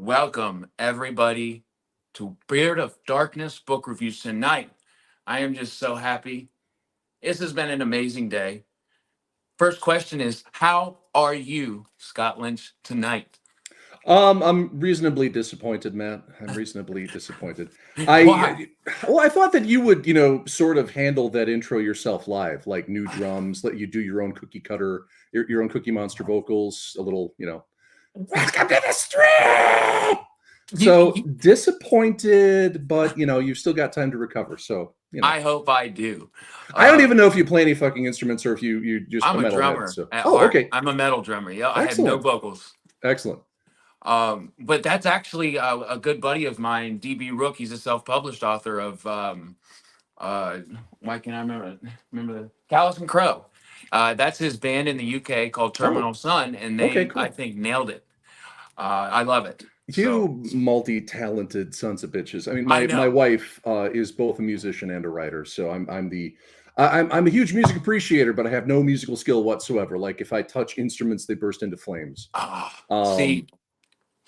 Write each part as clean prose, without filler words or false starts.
welcome everybody to Beard of Darkness book reviews tonight. I am just so happy. This has been an amazing day. First question is, how are you, Scott Lynch, tonight? I'm reasonably disappointed, Matt. I'm reasonably disappointed. Why? I thought that you would, sort of handle that intro yourself live, like new drums, let you do your own cookie cutter, your own Cookie Monster vocals, a little, welcome to the street. You, So you, disappointed, but you've still got time to recover. So, I hope I do. I don't Uh, even know if you play any fucking instruments or if you just a I'm a metalhead. drummer So, at oh, heart. okay, I'm a metal drummer. Yeah, I have no excellent, vocals. excellent. But that's actually a good buddy of mine, DB Rook. He's a self-published author of uh, why can I remember the Callous and Crow. That's his band in the UK called Oh, Terminal Sun, and okay, they I cool. think nailed it. I love it. So You multi-talented sons of bitches. I mean, I my know wife is both a musician and a writer, so I'm a huge music appreciator, but I have no musical skill whatsoever. Like if I touch instruments, they burst into flames. see, Um,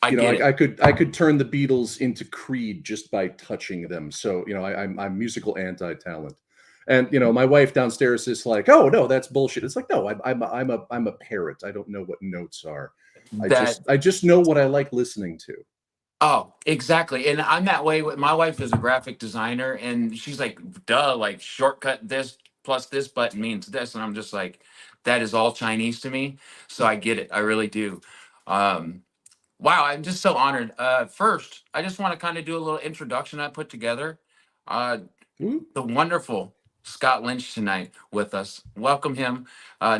I get it. I could turn the Beatles into Creed just by touching them. So I'm musical anti-talent. And my wife downstairs is like, "Oh no, that's bullshit." It's like, no, I'm a parrot. I don't know what notes are. That I just know what I like listening to. Oh, exactly. And I'm that way with my wife is a graphic designer, and she's like, duh, like shortcut this plus this button means this. And I'm just like, that is all Chinese to me. So I get it. I really do. Um, wow, I'm just so honored. First, I just want to kind of do a little introduction I put together. Uh, Ooh. the wonderful Scott Lynch tonight with us. Welcome him.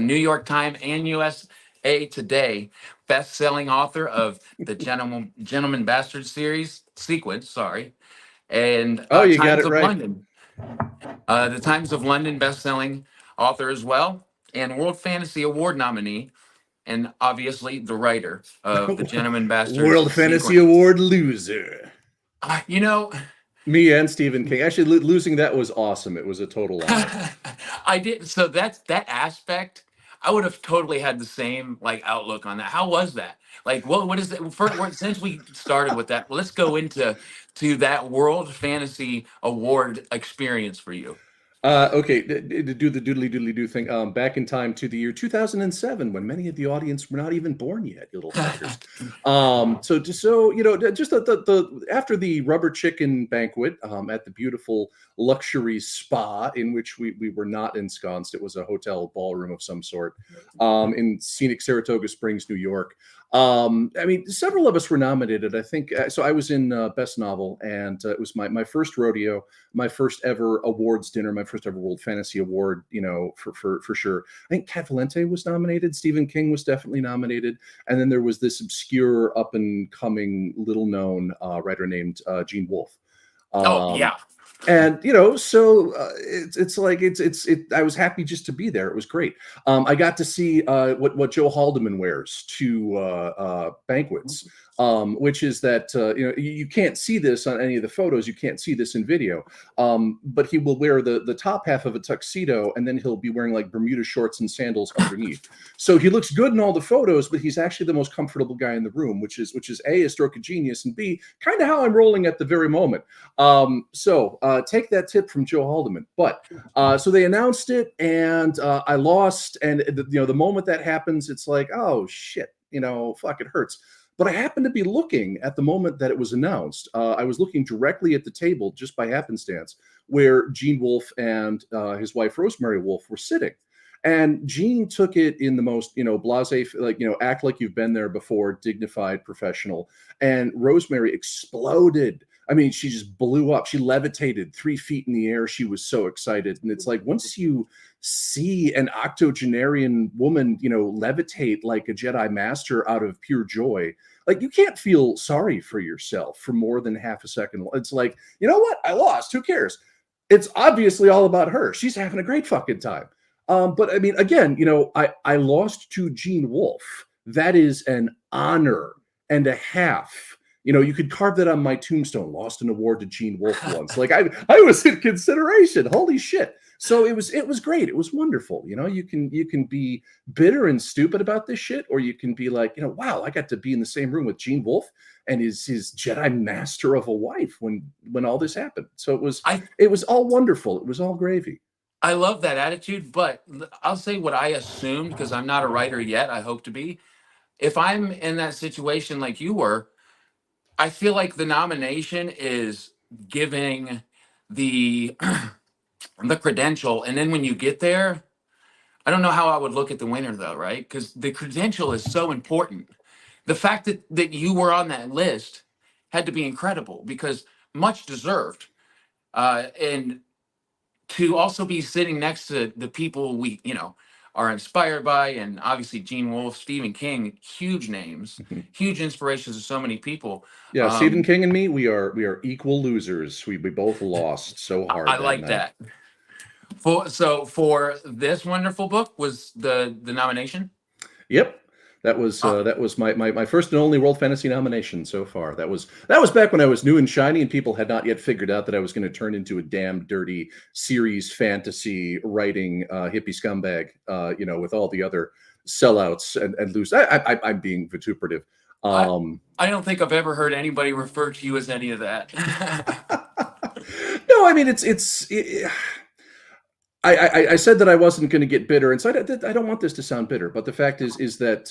New York Times and USA Today best-selling author of the Gentleman Bastard series sequence. Sorry, and Oh, you got Times it of right. London. The Times of London best-selling author as well, and World Fantasy Award nominee, and obviously the writer of the Gentleman Bastards World Fantasy sequence. Award loser. Uh, you know, Me and Stephen King. Actually, losing that was awesome. It was a total honor. I did. So that's that aspect. I would have totally had the same like outlook on that. How was that? Like, what is it? Since we started with that, let's go into that World Fantasy Award experience for you. Okay, to do the doodly doodly do thing. Back in time to the year 2007, when many of the audience were not even born yet, you little fuckers. Just the after the rubber chicken banquet at the beautiful luxury spa in which we were not ensconced. It was a hotel ballroom of some sort in scenic Saratoga Springs, New York. I mean, several of us were nominated. I think so. I was in Best Novel, and it was my first rodeo, my first ever awards dinner, my first ever World Fantasy Award, for sure. I think Cat Valente was nominated. Stephen King was definitely nominated. And then there was this obscure, up and coming, little known writer named Gene Wolfe. Oh Um, yeah. and so it's like I was happy just to be there. It was great. I got to see what Joe Haldeman wears to banquets, which is that you can't see this on any of the photos, you can't see this in video, but he will wear the top half of a tuxedo, and then he'll be wearing like Bermuda shorts and sandals underneath. So he looks good in all the photos, but he's actually the most comfortable guy in the room, which is A, a stroke of genius, and B, kind of how I'm rolling at the very moment. Take that tip from Joe Haldeman. But so they announced it, and I lost. And the moment that happens, it's like, oh shit, fuck, it hurts. But I happened to be looking at the moment that it was announced. I was looking directly at the table, just by happenstance, where Gene Wolfe and his wife Rosemary Wolfe were sitting. And Gene took it in the most, blase, act like you've been there before, dignified, professional. And Rosemary exploded. I mean, she just blew up. She levitated 3 feet in the air. She was so excited. And it's like, once you see an octogenarian woman, levitate like a Jedi master out of pure joy, like, you can't feel sorry for yourself for more than half a second. It's like, you know what? I lost. Who cares? It's obviously all about her. She's having a great fucking time. But I mean, again, I lost to Gene Wolfe. That is an honor and a half. You could carve that on my tombstone. Lost an award to Gene Wolfe once. Like I was in consideration. Holy shit! So it was great. It was wonderful. You can be bitter and stupid about this shit, or you can be like, wow, I got to be in the same room with Gene Wolfe, and his Jedi master of a wife when all this happened. So I it was all wonderful. It was all gravy. I love that attitude, but I'll say what I assumed because I'm not a writer yet. I hope to be. If I'm in that situation like you were, I feel like the nomination is giving the the credential, and then when you get there, I don't know how I would look at the winner though, right? Because the credential is so important. The fact that you were on that list had to be incredible because much deserved. And to also be sitting next to the people we, are inspired by, and obviously Gene Wolfe, Stephen King, huge names, huge inspirations to so many people. Yeah, Stephen Um, King and me, we are equal losers. We both lost so I hard that like night. that. For this wonderful book was the nomination. Yep. Oh, That was my first and only World Fantasy nomination so far. That was back when I was new and shiny and people had not yet figured out that I was going to turn into a damn dirty series fantasy writing hippie scumbag, with all the other sellouts and loose. I'm being vituperative. I Um, I don't think I've ever heard anybody refer to you as any of that. no, I mean I said that I wasn't going to get bitter, and so I don't want this to sound bitter. But the fact is that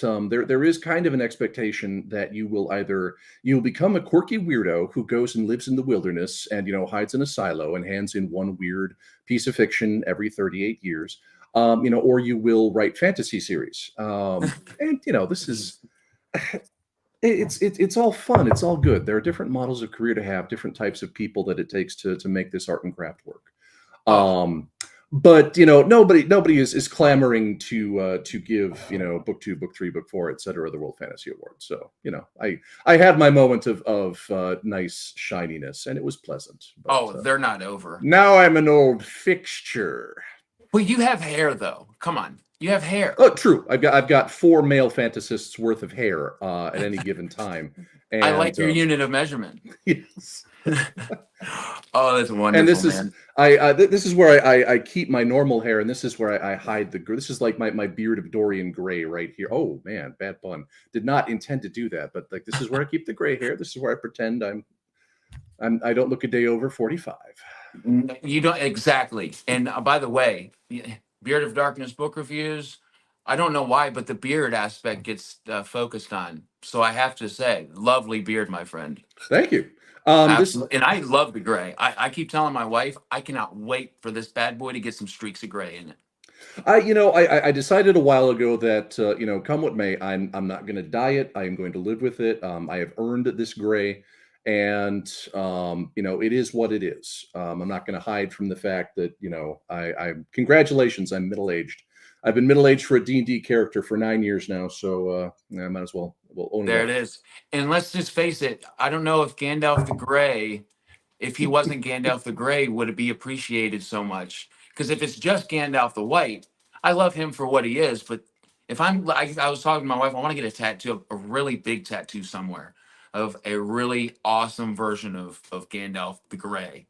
there is kind of an expectation that you'll become a quirky weirdo who goes and lives in the wilderness and hides in a silo and hands in one weird piece of fiction every 38 years, or you will write fantasy series. And this is it's all fun. It's all good. There are different models of career to have, different types of people that it takes to make this art and craft work. Oh, Um, but nobody is clamoring to give book 2, book 3, book 4, etc. the World Fantasy Award. So I had my moment of nice shininess, and it was pleasant. But they're not over. now I'm an old fixture. Well, you have hair though. Come on, you have hair. Oh, true. I've got 4 male fantasists worth of hair at any given time, I and like your unit of measurement. yes. Oh, that's And wonderful, man. this is where I keep my normal hair, and this is where I hide this is like my beard of Dorian Gray right here. Oh man, bad pun. Did not intend to do that, but like this is where I keep the gray hair. This is where I pretend I don't look a day over 45. You don't exactly. And by the way, Beard of Darkness book reviews. I don't know why, but the beard aspect gets focused on. So I have to say, lovely beard, my friend. Thank you. This Absolutely, and I love the gray. I keep telling my wife I cannot wait for this bad boy to get some streaks of gray in it. I decided a while ago that come what may, I'm not going to dye it. I am going to live with it. I have earned this gray, and it is what it is. I'm not going to hide from the fact that I congratulations, I'm middle aged. I've been middle aged for a D&D character for 9 years now, so I might as well own it There it up. is. And let's just face it, I don't know if Gandalf the Grey, if he wasn't Gandalf the Grey, would it be appreciated so much? Because if it's just Gandalf the White, I love him for what he is. But if I was talking to my wife, I want to get a tattoo, a really big tattoo somewhere of a really awesome version of Gandalf the Grey.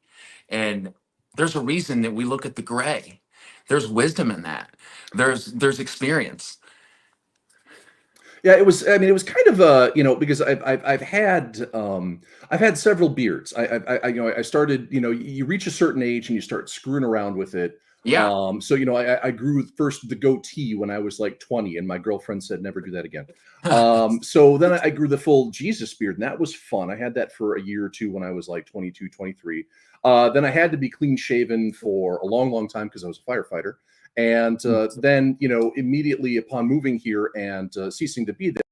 And there's a reason that we look at the gray. There's wisdom in that. There's experience. Yeah, it was. I mean, it was kind of because I've had several beards. I started. You reach a certain age and you start screwing around with it. Yeah. So I grew first the goatee when I was like 20, and my girlfriend said never do that again. So then I grew the full Jesus beard, and that was fun. I had that for a year or two when I was like 22, 23. Then I had to be clean shaven for a long, long time because I was a firefighter. And then, immediately upon moving here and ceasing to be that,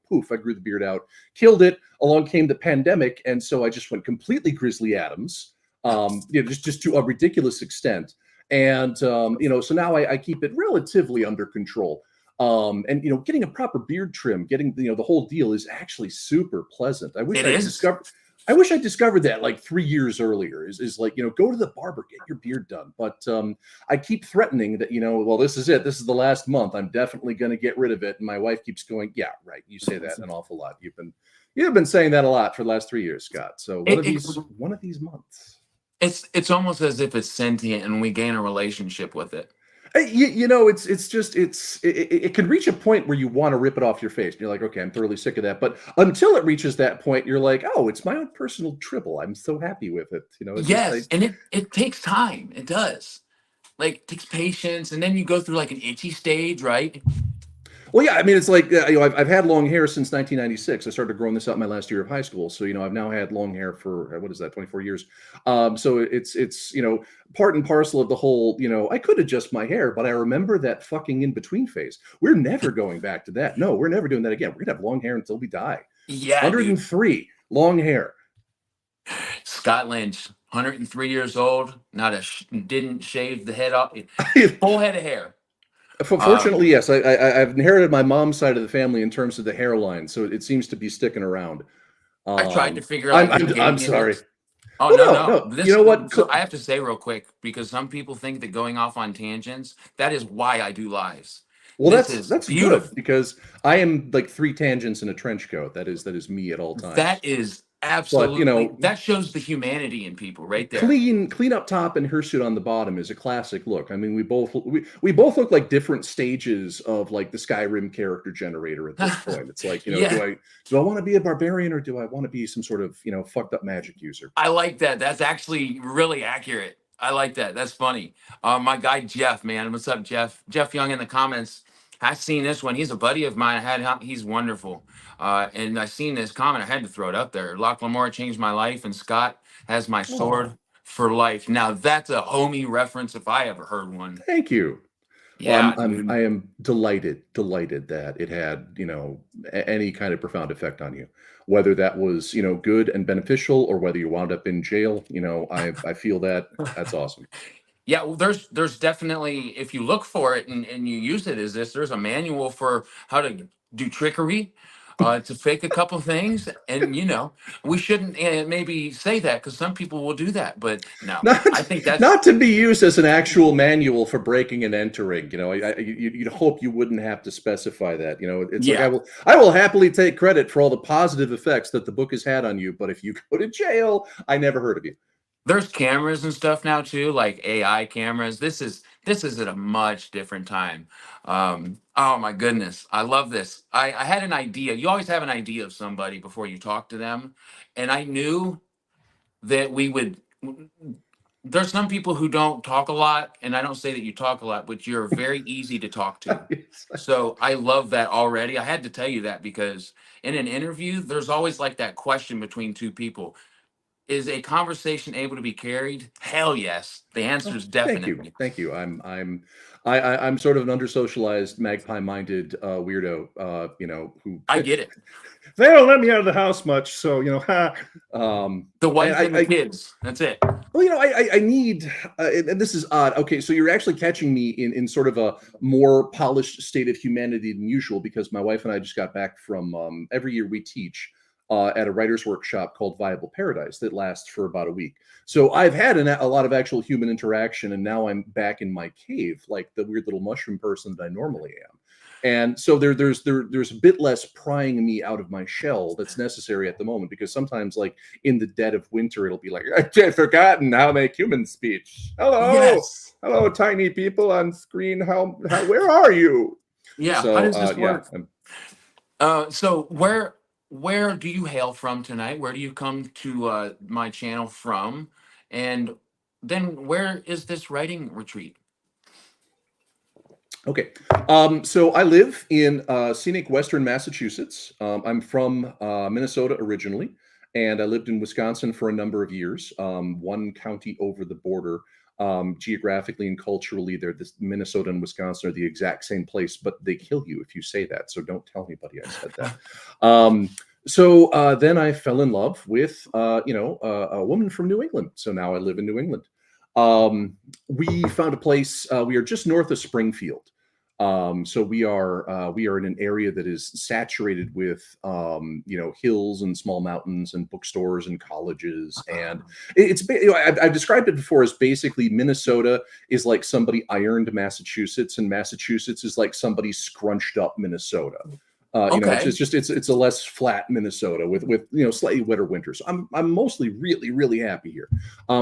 poof, I grew the beard out, killed it. Along came the pandemic, and so I just went completely Grizzly Adams, just to a ridiculous extent. And so now I keep it relatively under control. And getting a proper beard trim, getting the whole deal is actually super pleasant. It is. I wish I discovered that like 3 years earlier. Is like go to the barber, get your beard done. But I keep threatening that well, this is it. This is the last month. I'm definitely going to get rid of it. And my wife keeps going, yeah, right. You say that an awful lot. You've been saying that a lot for the last 3 years, Scott. So one of these months. It's almost as if it's sentient and we gain a relationship with it. It can reach a point where you want to rip it off your face. And you're like, okay, I'm thoroughly sick of that. But until it reaches that point, you're like, oh, it's my own personal tribble. I'm so happy with it. It's just Yes, and it takes time. It does. Like it takes patience, and then you go through like an itchy stage, right? well, yeah. I mean, it's like I've had long hair since 1996. I started growing this out my last year of high school. So I've now had long hair for what is that, 24 years. So it's part and parcel of the whole. I could adjust my hair, but I remember that fucking in between phase. We're never going back to that. No, we're never doing that again. We're gonna have long hair until we die. Yeah, dude. 103, long hair. Scott Lynch, 103 years old, not didn't shave the head off, full head of hair. Fortunately, yes, I've inherited my mom's side of the family in terms of the hairline, so it seems to be sticking around. I tried to figure out who gave I'm me sorry. this. Oh Well, no. no. You know what? So I have to say real quick because some people think that going off on tangents, that is why I do lives. Well, This is that's good beautiful. because I am like 3 tangents in a trench coat. That is me at all times. That is But absolutely that shows the humanity in people right there. clean up top and hirsute on the bottom is a classic look. I mean, we both look like different stages of like the Skyrim character generator at this point. It's like, Yeah. do I want to be a barbarian or do I want to be some sort of, fucked up magic user? I like that. That's actually really accurate. I like that. That's funny. My guy Jeff, man, what's up, Jeff? Jeff Young in the comments. I seen this one. He's a buddy of mine. He's wonderful. And I seen this comment. I had to throw it up there. Locke Lamore changed my life, and Scott has my sword Oh, for life. Now that's a homie reference if I ever heard one. thank you. Well, Yeah, dude. I am delighted that it had, any kind of profound effect on you, whether that was, good and beneficial or whether you wound up in jail. I feel that's awesome. Yeah, well, there's definitely if you look for it and you use it as this, there's a manual for how to do trickery, to fake a couple things, and we shouldn't maybe say that because some people will do that, but no, I Not think that's not to be used as an actual manual for breaking and entering. You'd hope you wouldn't have to specify that. It's like yeah. I will happily take credit for all the positive effects that the book has had on you, but if you go to jail, I never heard of you. There's cameras and stuff now too, like AI cameras. This is at a much different time. Oh my goodness, I love this. I had an idea. You always have an idea of somebody before you talk to them, and I knew that we would there's some people who don't talk a lot, and I don't say that you talk a lot, but you're very easy to talk to. So I love that already. I had to tell you that because in an interview there's always like that question between two people: is a conversation able to be carried? Hell yes, the answer Oh, is thank you, definitely. thank you. I'm sort of an undersocialized, magpie-minded weirdo. Who I get it. they don't let me out of the house much, so The wife and the I kids, that's it. well, I need, and this is odd. Okay, so you're actually catching me in sort of a more polished state of humanity than usual because my wife and I just got back from every year we teach at a writer's workshop called Viable Paradise that lasts for about a week. So I've had a lot of actual human interaction, and now I'm back in my cave, like the weird little mushroom person that I normally am. And so there's a bit less prying me out of my shell that's necessary at the moment because sometimes, like in the dead of winter, it'll be like I've forgotten how to make human speech. Yes. Hello, tiny people on screen. How where are you? Yeah. How So does this yeah, work? So where do you hail from tonight? Where do you come to my channel from? And then where is this writing retreat? okay. So I live in scenic Western Massachusetts. I'm from Minnesota originally, and I lived in Wisconsin for a number of years. One county over the border. Geographically and culturally, Minnesota and Wisconsin are the exact same place, but they kill you if you say that. So don't tell anybody I said that. So then I fell in love with a woman from New England. So now I live in New England. We found a place. We are just north of Springfield. So we are in an area that is saturated with hills and small mountains and bookstores and colleges, and I've described it before as basically Minnesota is like somebody ironed Massachusetts, and Massachusetts is like somebody scrunched up Minnesota. Okay. It's a less flat Minnesota with slightly wetter winters. I'm mostly really happy here.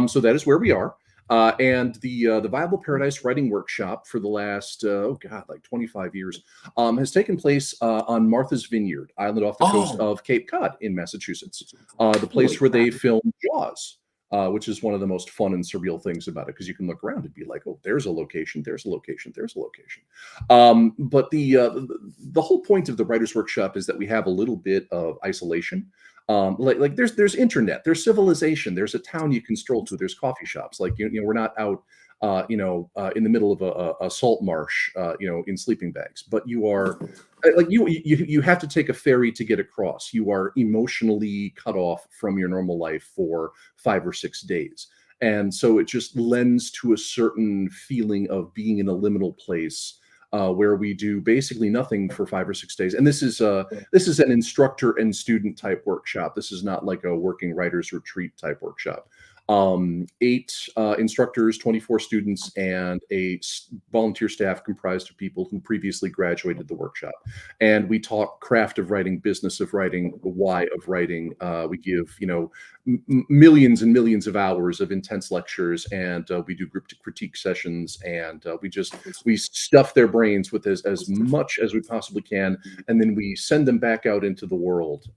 So that is where we are. And the Viable Paradise Writing Workshop for the last oh god, like 25 years, has taken place on Martha's Vineyard, island off the coast Oh, of Cape Cod in Massachusetts, the holy place where they crap. filmed Jaws. Which is one of the most fun and surreal things about it, because you can look around and be like, "Oh, there's a location, there's a location, there's a location." But the whole point of the writers' workshop is that we have a little bit of isolation. Like there's internet, there's civilization, there's a town you can stroll to, there's coffee shops. Like we're not out, in the middle of a salt marsh, in sleeping bags. But you are like you have to take a ferry to get across. You are emotionally cut off from your normal life for 5 or 6 days. And so it just lends to a certain feeling of being in a liminal place, where we do basically nothing for 5 or 6 days. And this is an instructor and student type workshop. This is not like a working writers retreat type workshop. 8 instructors, 24 students, and volunteer staff comprised of people who previously graduated the workshop. And we talk craft of writing, business of writing, why of writing. We give millions and millions of hours of intense lectures, and we do group critique sessions, and we stuff their brains with as much as we possibly can, and then we send them back out into the world,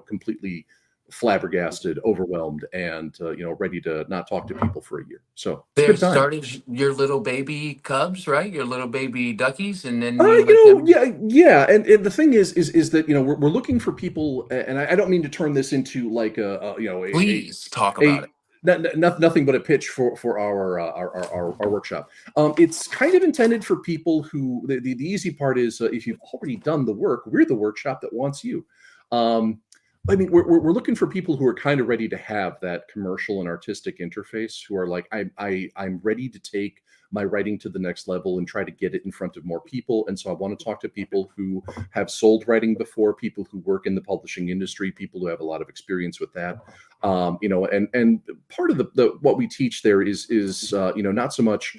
completely flabbergasted, overwhelmed, and ready to not talk to people for a year. So it's a There good time. started your little baby cubs, right? Your little baby duckies, and then you let them. Yeah. And the thing is that we're looking for people, and I don't mean to turn this into like Please talk about a it. nothing but a pitch for our workshop. It's kind of intended for people who the easy part is, if you've already done the work, we're the workshop that wants you. Um, I mean, we're looking for people who are kind of ready to have that commercial and artistic interface, who are like, I'm ready to take my writing to the next level and try to get it in front of more people. And so I want to talk to people who have sold writing before, people who work in the publishing industry, people who have a lot of experience with that. And part of the what we teach there is not so much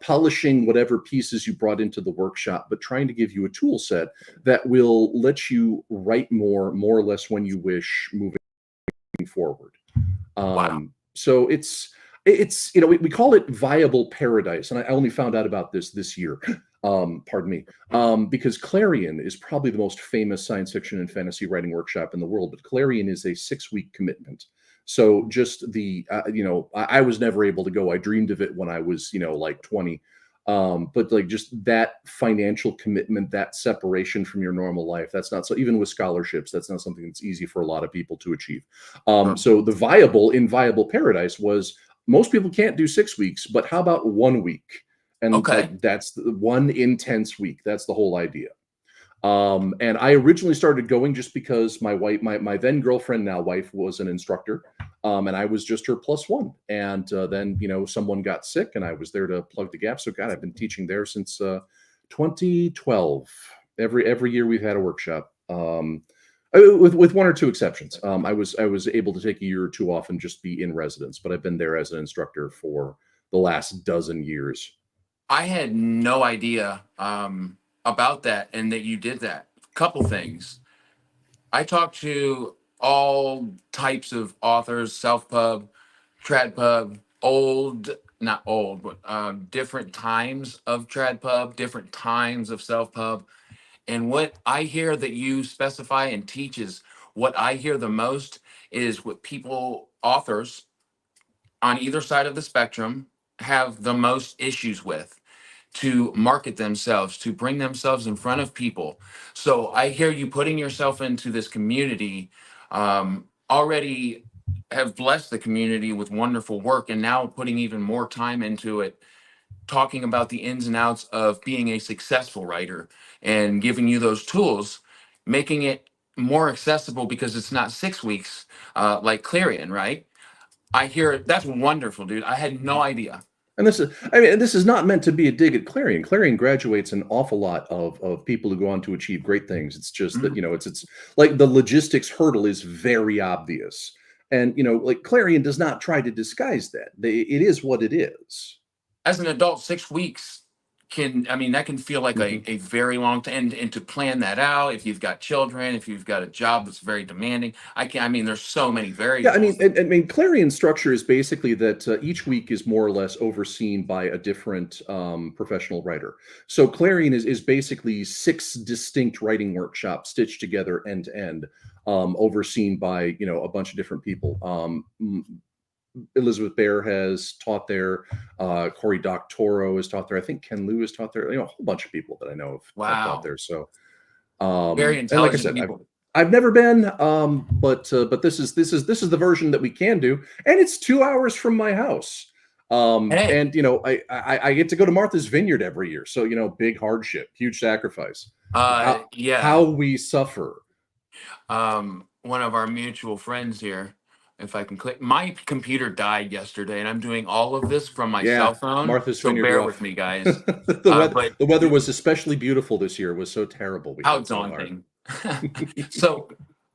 polishing whatever pieces you brought into the workshop, but trying to give you a tool set that will let you write more or less when you wish, moving forward. Wow. So we call it Viable Paradise, and I only found out about this year. Pardon me, because Clarion is probably the most famous science fiction and fantasy writing workshop in the world, but Clarion is a 6-week commitment. So just I was never able to go. I dreamed of it when I was like 20. But like just that financial commitment, that separation from your normal life, that's not so, even with scholarships, that's not something that's easy for a lot of people to achieve. Sure. So the Viable Paradise was, most people can't do 6 weeks, but how about 1 week? And Okay. like that's the one intense week. That's the whole idea. And I originally started going just because my then girlfriend, now wife, was an instructor, and I was just her plus one. And then someone got sick, and I was there to plug the gap. So God, I've been teaching there since 2012. Every year we've had a workshop, with one or two exceptions. I was able to take a year or two off and just be in residence, but I've been there as an instructor for the last dozen years. I had no idea about that and that you did that. Couple things. I talked to all types of authors, self pub, trad pub, old, not old, but different times of trad pub, different times of self pub. And what I hear that you specify and teach is what I hear the most is what people, authors on either side of the spectrum, have the most issues with, to market themselves, to bring themselves in front of people. So I hear you putting yourself into this community, already have blessed the community with wonderful work, and now putting even more time into it, talking about the ins and outs of being a successful writer and giving you those tools, making it more accessible because it's not 6 weeks like Clarion, right? I hear it. That's wonderful, dude. I had no idea. And this is not meant to be a dig at Clarion. Clarion graduates an awful lot of people who go on to achieve great things. It's just that, Mhm. it's like the logistics hurdle is very obvious. And, like Clarion does not try to disguise that. It is what it is. As an adult, 6 weeks I mean, that can feel like Mhm. a very long time. And to plan that out, if you've got children, if you've got a job that's very demanding, I mean, there's so many Yeah, I mean, variables. Clarion structure is basically that each week is more or less overseen by a different professional writer. So Clarion is basically 6 distinct writing workshops stitched together end to end, overseen by a bunch of different people. Elizabeth Bear has taught there. Cory Doctorow has taught there. I think Ken Liu has taught there. A whole bunch of people that I know have taught Wow. there. So Very and like I intelligent said, people. I've never been, but this is the version that we can do, and it's 2 hours from my house. Hey, And I get to go to Martha's Vineyard every year, so big hardship, huge sacrifice. How yeah. we suffer. One of our mutual friends here, if I can click, my computer died yesterday, and I'm doing all of this from my cell Yeah, phone. Martha's So Vineyard bear with rough. me, guys. The weather was especially beautiful this year. It was so terrible. We How had so hard. daunting. So,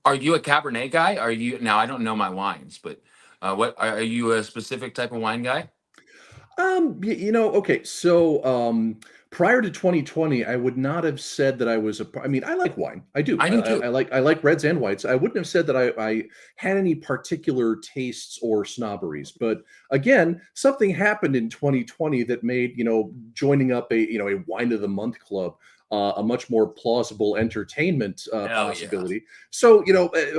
are you a Cabernet guy? Are you now? I don't know my wines, but what are you a specific type of wine guy? Okay. So, prior to 2020, I would not have said that I was I mean, I like wine. I do. I I, do I, too. I like reds and whites. I wouldn't have said that I had any particular tastes or snobberies. But again, something happened in 2020 that made joining up a wine of the month club. A much more plausible entertainment Hell yeah. possibility. So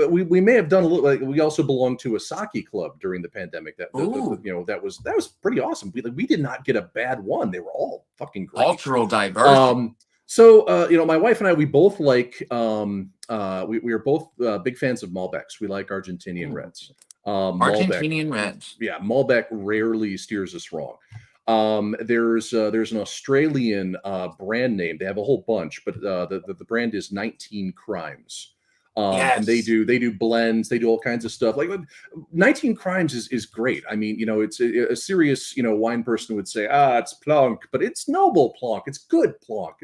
we may have done a little. Like, we also belonged to a sake club during the pandemic. Ooh, That was pretty awesome. We did not get a bad one. They were all fucking great. cultural diversity. So my wife and I, we both we are both big fans of Malbecs. We like Argentinian Ooh. reds. Malbec, Argentinian reds. yeah, Malbec rarely steers us wrong. There's an Australian brand name. They have a whole bunch, but the brand is 19 Crimes. And they Yes. do blends, they do all kinds of stuff. Like 19 Crimes is great. I mean, it's a serious wine person would say, it's plonk, but it's noble plonk. It's good plonk.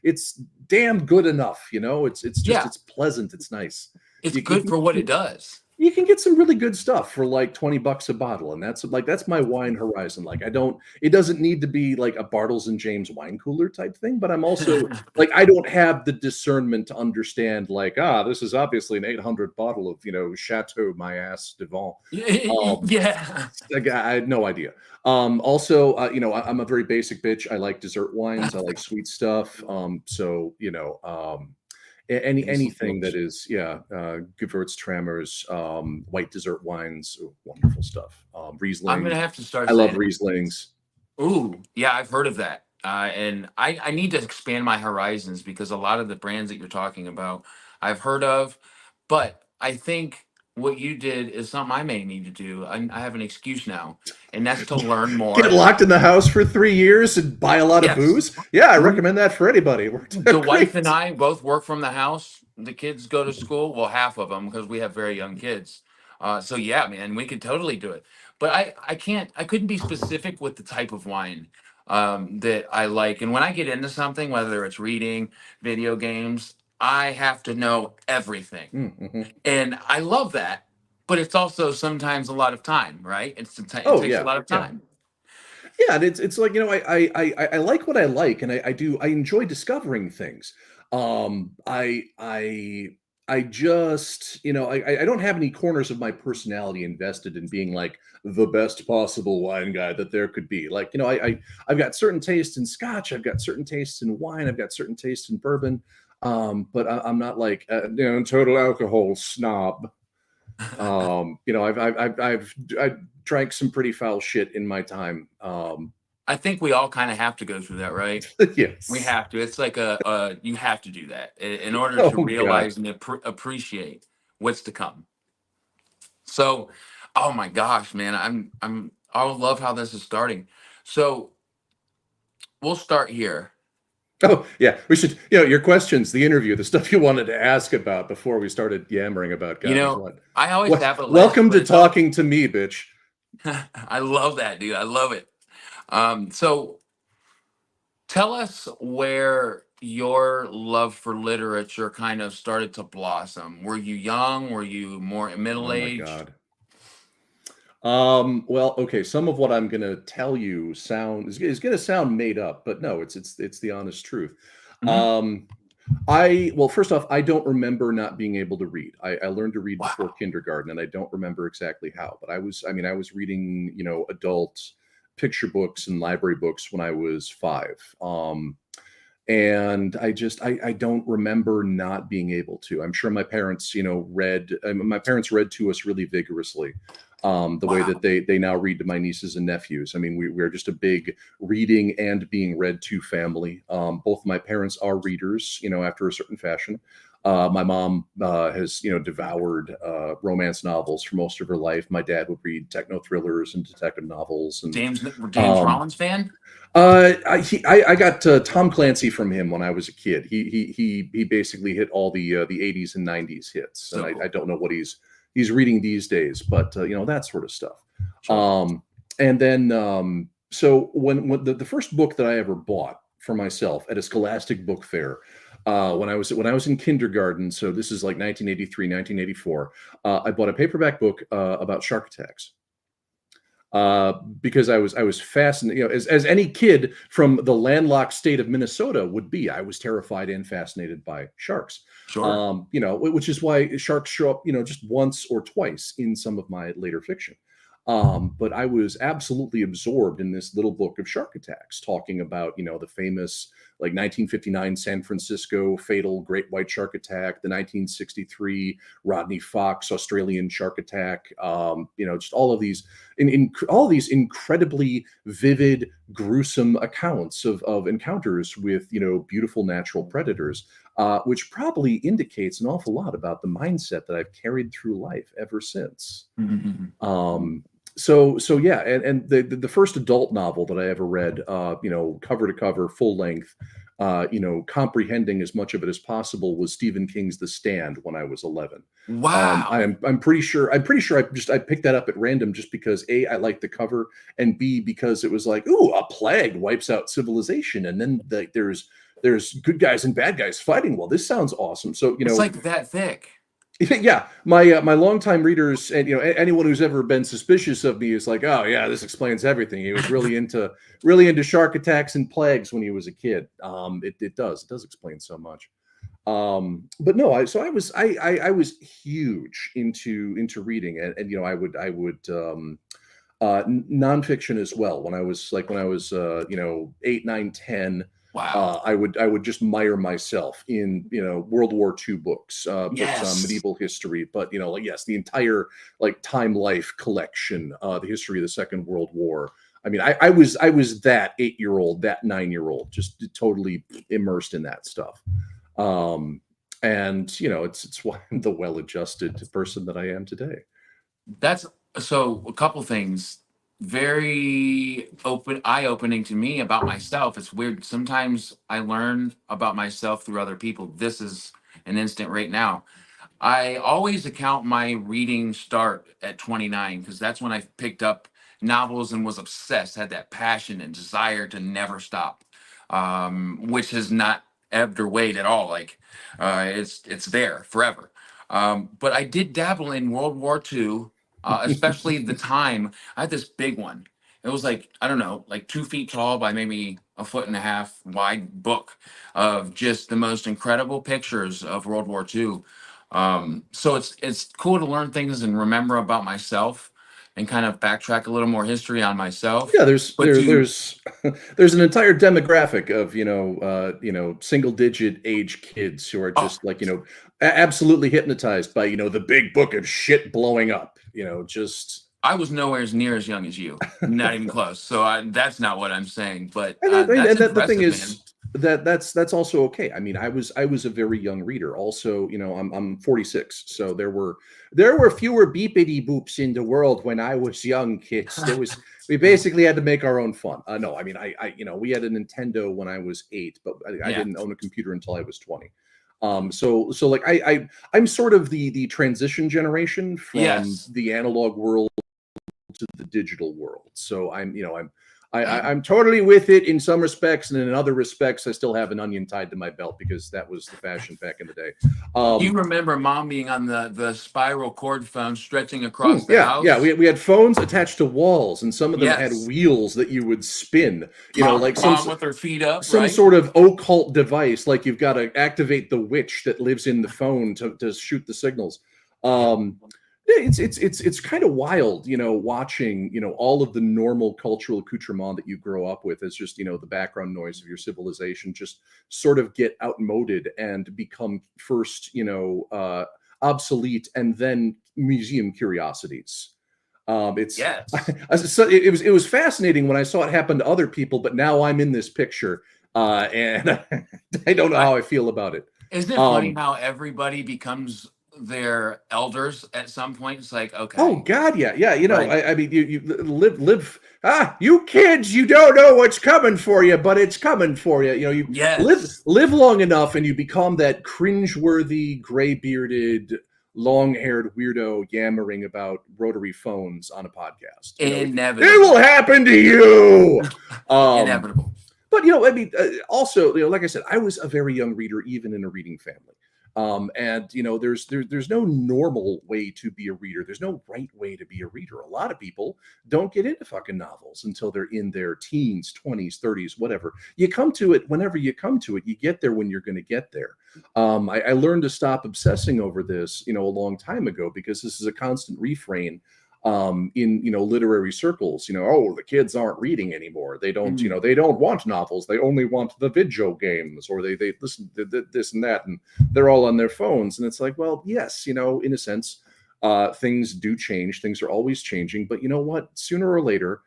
It's damn good enough. Yeah, It's pleasant. It's nice. it's You, you good can for what it does. you can get some really good stuff for like $20 a bottle, and that's my wine horizon. Like, it doesn't need to be like a Bartles and James wine cooler type thing, but I'm also like, I don't have the discernment to understand, like, this is obviously an 800 bottle of Chateau Mayas Devant. um Yeah. like, I had no idea. Also, I'm a very basic bitch. I like dessert wines, I like sweet stuff. So Basic anything that bitch. is, yeah, Gewürztramers, white dessert wines, wonderful stuff. I'm Riesling, gonna have to start I love saying, Rieslings. ooh, yeah, I've heard of that. And I need to expand my horizons because a lot of the brands that you're talking about, I've heard of, but I think what you did is something I may need to do. I have an excuse now, and that's to learn Get more. locked in the house for 3 years and buy a lot of Yes. booze. Yeah, I recommend that for anybody. It worked The out wife and great. I both work from the house. The kids go to school. Well, half of them because we have very young kids. So yeah, man, we could totally do it. But I couldn't be specific with the type of wine that I like. And when I get into something, whether it's reading, video games, I have to know everything. Mm-hmm. And I love that. But it's also sometimes a lot of time, right? It Oh takes a yeah, lot of yeah. time. Yeah, and it's like, I like what I like, and I enjoy discovering things. I just, I don't have any corners of my personality invested in being like the best possible wine guy that there could be. Like, I've got certain tastes in scotch, I've got certain tastes in wine, I've got certain tastes in bourbon. But I'm not like total alcohol snob. I've drank some pretty foul shit in my time. I think we all kind of have to go through that, right? We Yes. have to. It's like you have to do that in order to Oh God. realize and appreciate what's to come. So, oh my gosh, man, I love how this is starting. So we'll start here. Oh yeah. We should. Your questions, the interview, the stuff you wanted to ask about before we started yammering about You God knows know, what. I always What? have a list, Welcome but to it's all. talking to me, bitch. I love that, dude. I love it. So tell us where your love for literature kind of started to blossom. Were you young? Were you more middle Oh my age? God. Well, okay. Some of what I'm going to tell you is going to sound made up, but no, it's the honest truth. Mhm. Um, well, first off, I don't remember not being able to read. I learned to read before Wow. kindergarten, and I don't remember exactly how. But I mean, I was reading, adult picture books and library books when I was 5. And I don't remember not being able to. I'm sure my parents, read. My parents read to us really vigorously, the way that Wow. they now read to my nieces and nephews. I mean, we're just a big reading and being read to family. Both my parents are readers, after a certain fashion. My mom has, devoured romance novels for most of her life. My dad would read techno thrillers and detective novels, and James um, Rollins fan? I got Tom Clancy from him when I was a kid. He basically hit all the 80s and 90s hits, and So I cool. don't know what he's reading these days, but that sort of stuff. Sure. Um, and then so when the first book that I ever bought for myself at a Scholastic book fair, when I was in kindergarten, so this is like 1983, 1984, I bought a paperback book about shark attacks, because I was fascinated. As any kid from the landlocked state of Minnesota would be, I was terrified and fascinated by sharks. Sure. Which is why sharks show up, just once or twice in some of my later fiction. But I was absolutely absorbed in this little book of shark attacks, talking about, the famous like 1959 San Francisco fatal great white shark attack, the 1963 Rodney Fox Australian shark attack, just all of these all these incredibly vivid, gruesome accounts of encounters with beautiful natural predators, which probably indicates an awful lot about the mindset that I've carried through life ever since. Mhm. So yeah, and the first adult novel that I ever read, cover to cover, full length, comprehending as much of it as possible, was Stephen King's The Stand when I was 11. Wow. I'm pretty sure I picked that up at random just because A, I liked the cover, and B, because it was like, ooh, a plague wipes out civilization, and then there's good guys and bad guys fighting. Well, this sounds awesome. So It's like that thick. yeah, my longtime readers, and anyone who's ever been suspicious of me is like, oh yeah, this explains everything. He was really into shark attacks and plagues when he was a kid. It does explain so much. But no, I was huge into reading, and I would nonfiction as well. When I was 8, 9, 10, Wow. I would just mire myself in World War II books, books on Yes. medieval history, but like, yes, the entire like Time Life collection, the history of the Second World War. I mean, I was that 8-year-old, that 9-year-old, just totally immersed in that stuff. Um, and it's why I'm the well-adjusted person that I am today. That's so a couple things. Very eye-opening to me about myself. It's weird. Sometimes I learn about myself through other people. This is an instant right now. I always account my reading start at 29 because that's when I picked up novels and was obsessed, had that passion and desire to never stop, which has not ebbed or weighed at all. Like it's there forever. But I did dabble in World War II, especially the time. I had this big one. It was like, I don't know, like 2 feet tall by maybe a foot and a half wide book of just the most incredible pictures of World War II. So it's cool to learn things and remember about myself and kind of backtrack a little more history on myself. Yeah, there's But there to there's there's an entire demographic of single digit age kids who are oh, just like absolutely hypnotized by the big book of shit blowing up. Just I was nowhere near as young as you, not even close. So that's not what I'm saying. But and that's that the thing impressive, man. is that's also okay. I mean, I was a very young reader. Also, I'm 46, so there were fewer beepity boops in the world when I was young, kids. We basically had to make our own fun. No, I mean, we had a Nintendo when I was 8, but I Yeah. didn't own a computer until I was 20. So like I'm sort of the transition generation from Yes. the analog world to the digital world. So I'm I'm totally with it in some respects, and in other respects, I still have an onion tied to my belt because that was the fashion back in the day. You remember mom being on the spiral cord phone stretching across the Yeah. house? We had phones attached to walls, and some of them had Yes. wheels that you would spin. Like Mom with her feet up, some right? sort of occult device, like you've got to activate the witch that lives in the phone to shoot the signals. It's kind of wild, watching, all of the normal cultural accoutrement that you grow up with as just, the background noise of your civilization just sort of get outmoded and become first, obsolete and then museum curiosities. It's Yes. so it was fascinating when I saw it happen to other people, but now I'm in this picture, and I don't know how I feel about it. Isn't it funny how everybody becomes their elders at some point? It's like, Oh okay, God, yeah. right? I mean, you live. You kids, you don't know what's coming for you, but it's coming for you. You Yes. live long enough, and you become that cringeworthy, gray-bearded, long-haired weirdo yammering about rotary phones on a podcast. It will Inevitable. happen to you. Um, Inevitable. but I mean, also, like I said, I was a very young reader, even in a reading family. And there's no normal way to be a reader. There's no right way to be a reader. A lot of people don't get into fucking novels until they're in their teens, 20s, 30s, whatever. You come to it whenever you come to it. You get there when you're going to get there. I learned to stop obsessing over this, a long time ago, because this is a constant refrain in literary circles. Oh, the kids aren't reading anymore. They don't they don't want novels. They only want the video games, or they listen to this and that, and they're all on their phones. And it's like, well, yes, in a sense, things do change. Things are always changing. But you know what? Sooner or later,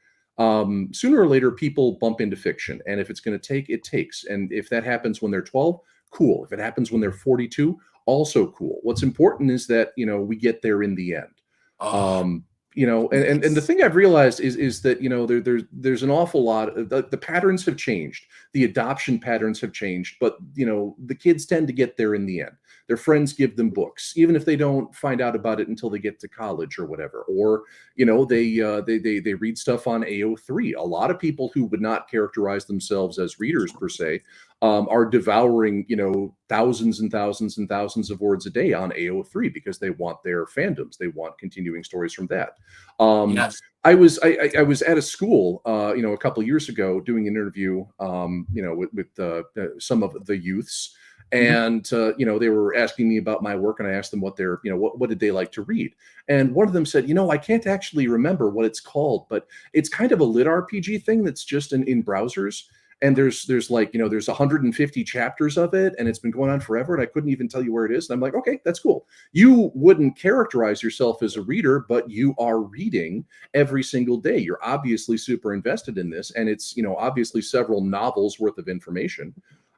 people bump into fiction, and if it's going to take, it takes. And if that happens when they're 12, cool. If it happens when they're 42, also cool. What's important is that we get there in the end. Oh, um and the yes. thing I've realized is that there's an awful lot of the patterns have changed, the adoption patterns have changed, but the kids tend to get there in the end. Their friends give them books, even if they don't find out about it until they get to college or whatever. Or they read stuff on AO3. A lot of people who would not characterize themselves as readers per se are devouring thousands and thousands and thousands of words a day on AO3 because they want their fandoms. They want continuing stories from that. Yes. I was at a school, a couple of years ago doing an interview, with some of the youths, Mhm. and they were asking me about my work, and I asked them what their, what did they like to read, and one of them said, I can't actually remember what it's called, but it's kind of a lit RPG thing that's just in browsers. And there's like there's 150 chapters of it, and it's been going on forever, and I couldn't even tell you where it is. And I'm like, okay, that's cool. You wouldn't characterize yourself as a reader, but you are reading every single day. You're obviously super invested in this, and it's obviously several novels worth of information.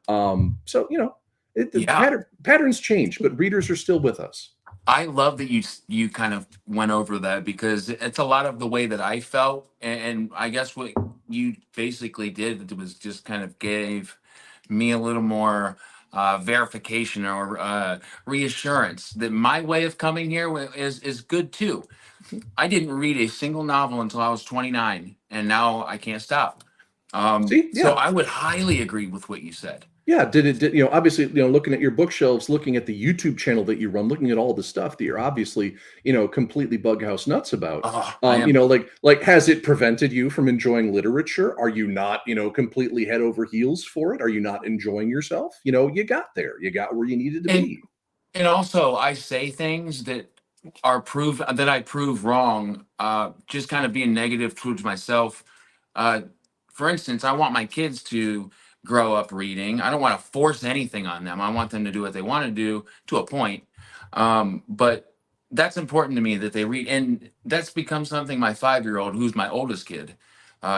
So the Yeah. patterns change, but readers are still with us. I love that you kind of went over that, because it's a lot of the way that I felt, and I guess what you basically did was just kind of gave me a little more verification or reassurance that my way of coming here is good too. I didn't read a single novel until I was 29, and now I can't stop. See, So yeah. I would highly agree with what you said. Yeah, did obviously, looking at your bookshelves, looking at the YouTube channel that you run, looking at all the stuff that you're obviously, completely bughouse nuts about. Oh, I am. Like has it prevented you from enjoying literature? Are you not, completely head over heels for it? Are you not enjoying yourself? You got there. You got where you needed to And be. and also, I say things that I prove wrong. Just kind of being negative towards myself. Uh, for instance, I want my kids to grow up reading. I don't want to force anything on them. I want them to do what they want to do to a point. But that's important to me that they read, and that's become something. My 5-year-old, who's my oldest kid,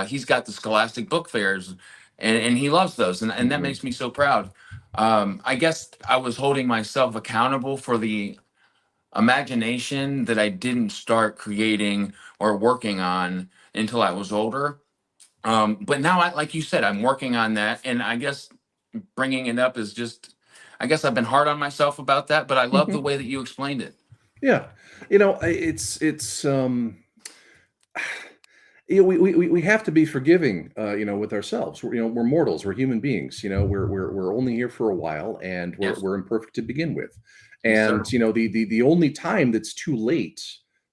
he's got the Scholastic book fairs, and he loves those, and that makes me so proud. I guess I was holding myself accountable for the imagination that I didn't start creating or working on until I was older. But now, like you said, I'm working on that, and I guess bringing it up is just, I guess I've been hard on myself about that, but I love the way that you explained it. Yeah, it's we have to be forgiving, with ourselves. We're mortals. We're human beings. We're only here for a while, and we're Yes. we're imperfect to begin with. Yes, sir. And the only time that's too late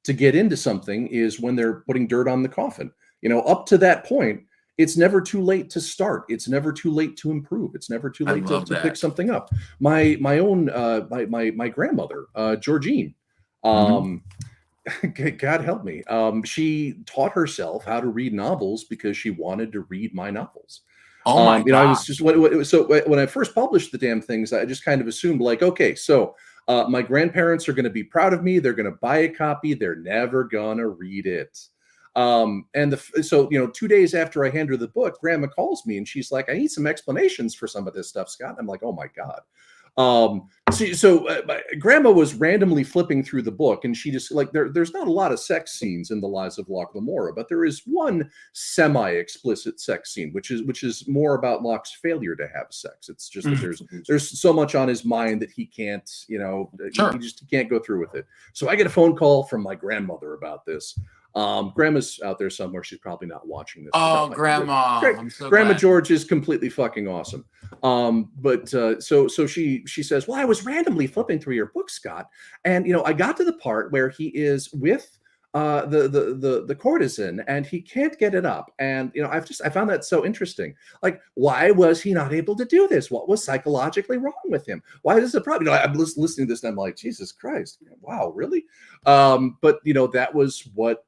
to get into something is when they're putting dirt on the coffin. Up to that point, it's never too late to start. It's never too late to improve. It's never too I late to, love to pick that. something up. My grandmother, Georgine. Mhm. Um, God help me. She taught herself how to read novels because she wanted to read my novels. Oh my I was just gosh. when I first published the damn things, I just kind of assumed like, okay, so my grandparents are going to be proud of me. They're going to buy a copy. They're never gonna read it. So 2 days after I hand her the book, Grandma calls me and she's like, "I need some explanations for some of this stuff, Scott." I'm like, "Oh my god." My grandma was randomly flipping through the book, and she just like there's not a lot of sex scenes in the lives of Locke Lamora, but there is one semi-explicit sex scene, which is more about Locke's failure to have sex. It's just that there's so much on his mind that he can't, he Sure. just can't go through with it. So I get a phone call from my grandmother about this. Grandma's out there somewhere. She's probably not watching this, but no, Oh, Grandma, I'm so Grandma glad. George is completely fucking awesome. But she says, "Well, I was randomly flipping through your book, Scott, and I got to the part where he is with the courtesan and he can't get it up, and I found that so interesting. Like, why was he not able to do this? What was psychologically wrong with him? Why is this a problem?" I'm listening to this and I'm like, Jesus Christ, wow, really? But that was what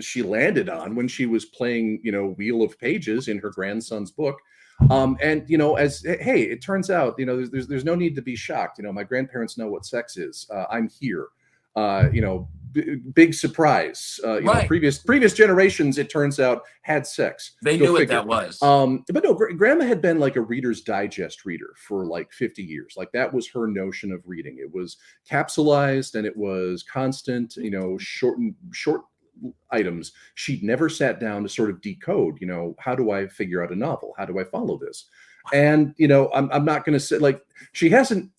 she landed on when she was playing, Wheel of Pages in her grandson's book. And as hey, it turns out, there's no need to be shocked. My grandparents know what sex is. I'm here. Big surprise. Right. Previous generations, it turns out, had sex. They Go knew what figure. that was. But no, Grandma had been like a Reader's Digest reader for like 50 years. Like that was her notion of reading. It was capsulized and it was constant. Short items. She'd never sat down to sort of decode, how do I figure out a novel? How do I follow this? And, I'm not going to say like she hasn't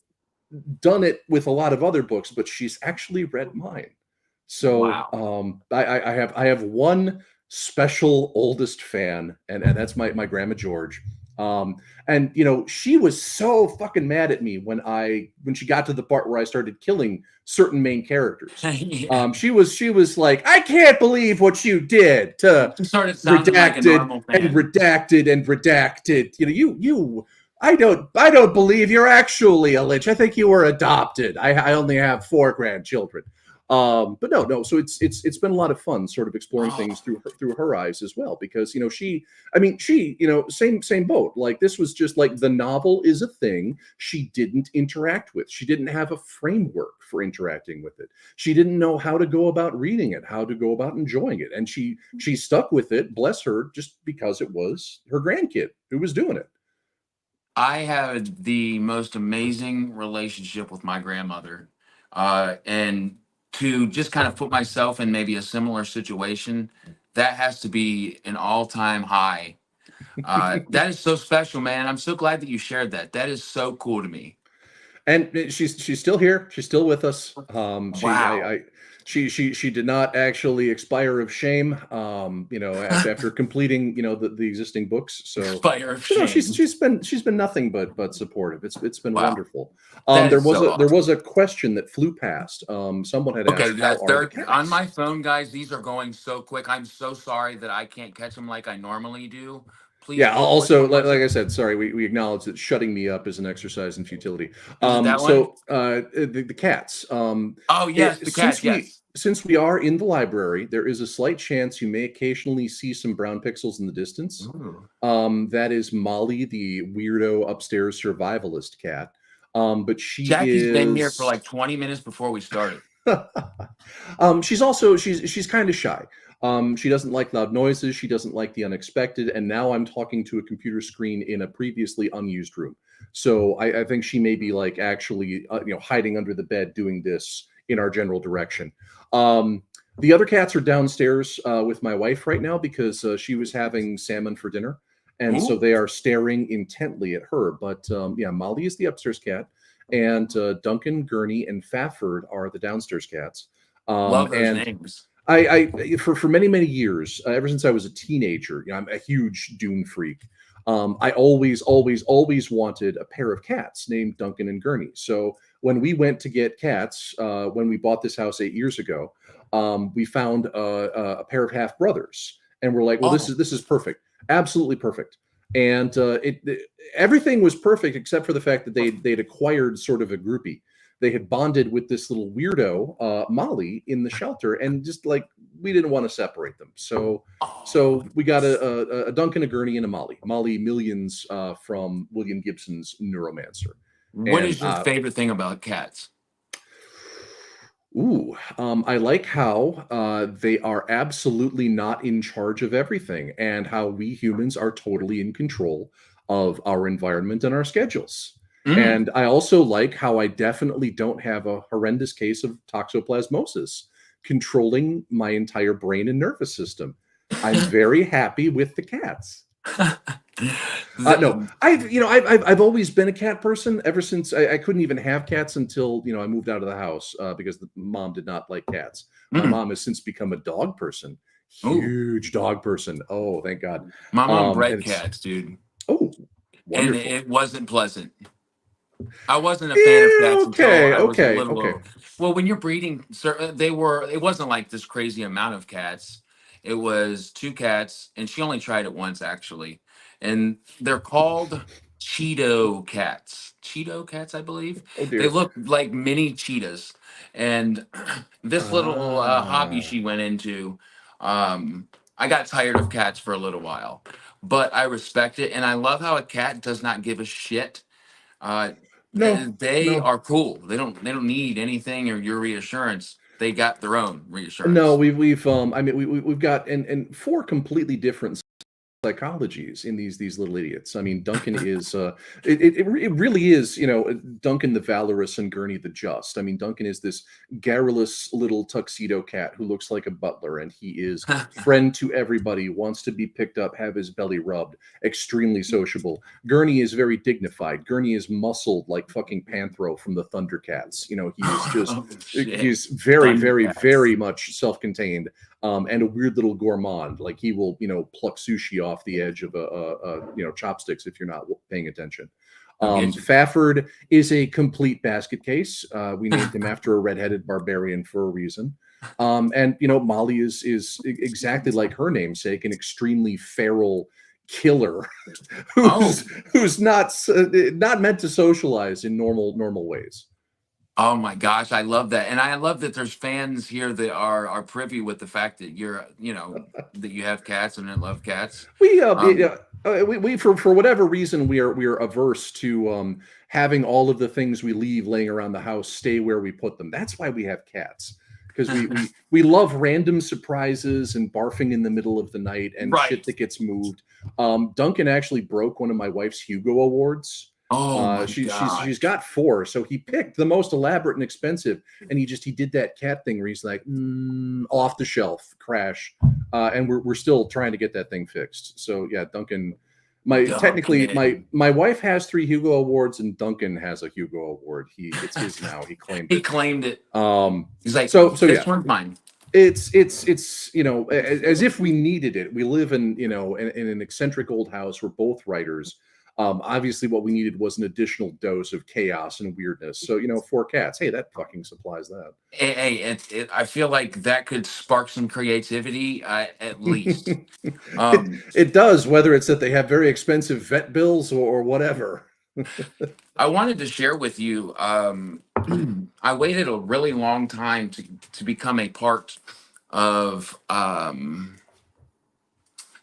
done it with a lot of other books, but she's actually read mine. So Wow. I have one special oldest fan, and that's my grandma George. And she was so fucking mad at me when she got to the part where I started killing certain main characters. Yeah. She was like, "I can't believe what you did to It started sounding like a redacted normal and fan. redacted and redacted. You I don't believe you're actually a Lynch. I think you were adopted. I only have 4 grandchildren." But no. So it's been a lot of fun, sort of exploring things Oh, through her eyes as well, because she same boat. Like this was just like the novel is a thing she didn't interact with. She didn't have a framework for interacting with it. She didn't know how to go about reading it, how to go about enjoying it, and she stuck with it. Bless her, just because it was her grandkid who was doing it. I had the most amazing relationship with my grandmother. And to just kind of put myself in maybe a similar situation, that has to be an all-time high. That is so special, man. I'm so glad that you shared that. That is so cool to me. And she's still here. She's still with us. She Wow. I she did not actually expire of shame. After completing the existing books. So Fire of she's shame. she's been nothing but supportive. It's been Wow. wonderful. That There is was so a awesome. question that flew past. Someone had Okay, asked, "How guys, are the they're on cats?" my phone, guys. These are going so quick. I'm so sorry that I can't catch them like I normally do. Please, Yeah. which Also, one like, was like it? I said, sorry, we acknowledge that shutting me up is an exercise in futility. Was it that one? The cats. Oh, yes, the cat. Yes. Since we are in the library, there is a slight chance you may occasionally see some brown pixels in the distance. Ooh. That is Molly, the weirdo upstairs survivalist cat. But she Jackie's been here for is like 20 minutes before we started. she's kind of shy. She doesn't like loud noises. She doesn't like the unexpected. And now I'm talking to a computer screen in a previously unused room. So I think she may be like actually, hiding under the bed doing this in our general direction. The other cats are downstairs with my wife right now because she was having salmon for dinner. And so Ooh, they are staring intently at her. But yeah, Molly is the upstairs cat, and Duncan, Gurney, and Fafford are the downstairs cats. love those And names. For many many years, ever since I was a teenager, I'm a huge Dune freak. I always wanted a pair of cats named Duncan and Gurney. So when we went to get cats, when we bought this house 8 years ago, we found a pair of half brothers, and we're like, well, Oh, this is perfect, absolutely perfect. And everything was perfect except for the fact that they'd acquired sort of a groupie. They had bonded with this little weirdo, Molly, in the shelter, and just like we didn't want to separate them. So oh. we got a Duncan, a Gurney, and a Molly. Molly Millions, from William Gibson's Neuromancer. What And is your favorite thing about cats? I like how they are absolutely not in charge of everything, and how we humans are totally in control of our environment and our schedules. Mm. And I also like how I definitely don't have a horrendous case of toxoplasmosis controlling my entire brain and nervous system. I'm very happy with the cats. No, The- I've always been a cat person ever since I couldn't even have cats until I moved out of the house, because the mom did not like cats. My mm. mom has since become a dog person, Ooh, huge dog person. Oh, thank God. my mom And bred it's cats, dude, oh, and wonderful. it wasn't pleasant. I wasn't a fan of cats until Okay, I was a okay, little okay. over. Well, when you're breeding, they were. It wasn't like this crazy amount of cats. It was two cats, and she only tried it once actually. And they're called Cheeto cats. Cheeto cats, I believe. Oh They dear. look like mini cheetahs. And this little hobby Ah, she went into, I got tired of cats for a little while, but I respect it, and I love how a cat does not give a shit. uh, no, they no. are cool. They don't need anything or your reassurance. They got their own No, reassurance. we've I mean we've got and four completely different psychologies in these little idiots. I mean, Duncan is it really is, Duncan the valorous and Gurney the just. I mean, Duncan is this garrulous little tuxedo cat who looks like a butler, and he is friend to everybody, wants to be picked up, have his belly rubbed, extremely sociable. Gurney is very dignified. Gurney is muscled like fucking Panthro from the Thundercats. He is just Oh shit! he's very very Thundercats. very much self-contained, and a weird little gourmand. Like he will, pluck sushi off the edge of chopsticks if you're not paying attention. I'll get you. Fafford is a complete basket case. We named him after a redheaded barbarian for a reason. And Molly is exactly like her namesake, an extremely feral killer Oh, who's not meant to socialize in normal ways. oh my gosh, I love that, and I love that there's fans here that are privy with the fact that that you have cats and I love cats. We Um, we for whatever reason we are averse to having all of the things we leave laying around the house stay where we put them. That's why we have cats, because we love random surprises and barfing in the middle of the night and shit right. that gets moved. Duncan actually broke one of my wife's Hugo Awards. Oh my She's gosh. got four, so he picked the most elaborate and expensive, and he did that cat thing where he's like, off the shelf, crash, and we're still trying to get that thing fixed. So yeah, Duncan, my technically Duncan. my wife has three Hugo Awards, and Duncan has a Hugo Award. It's his now. He claimed He it. claimed it. Um, He's like, so this yeah, one's mine. it's as if we needed it. We live in an eccentric old house. We're both writers. Obviously what we needed was an additional dose of chaos and weirdness. So four cats, hey, that fucking supplies that. Hey, I feel like that could spark some creativity, at least. it Um, it does, whether it's that they have very expensive vet bills or whatever. I wanted to share with you. I waited a really long time to become a part of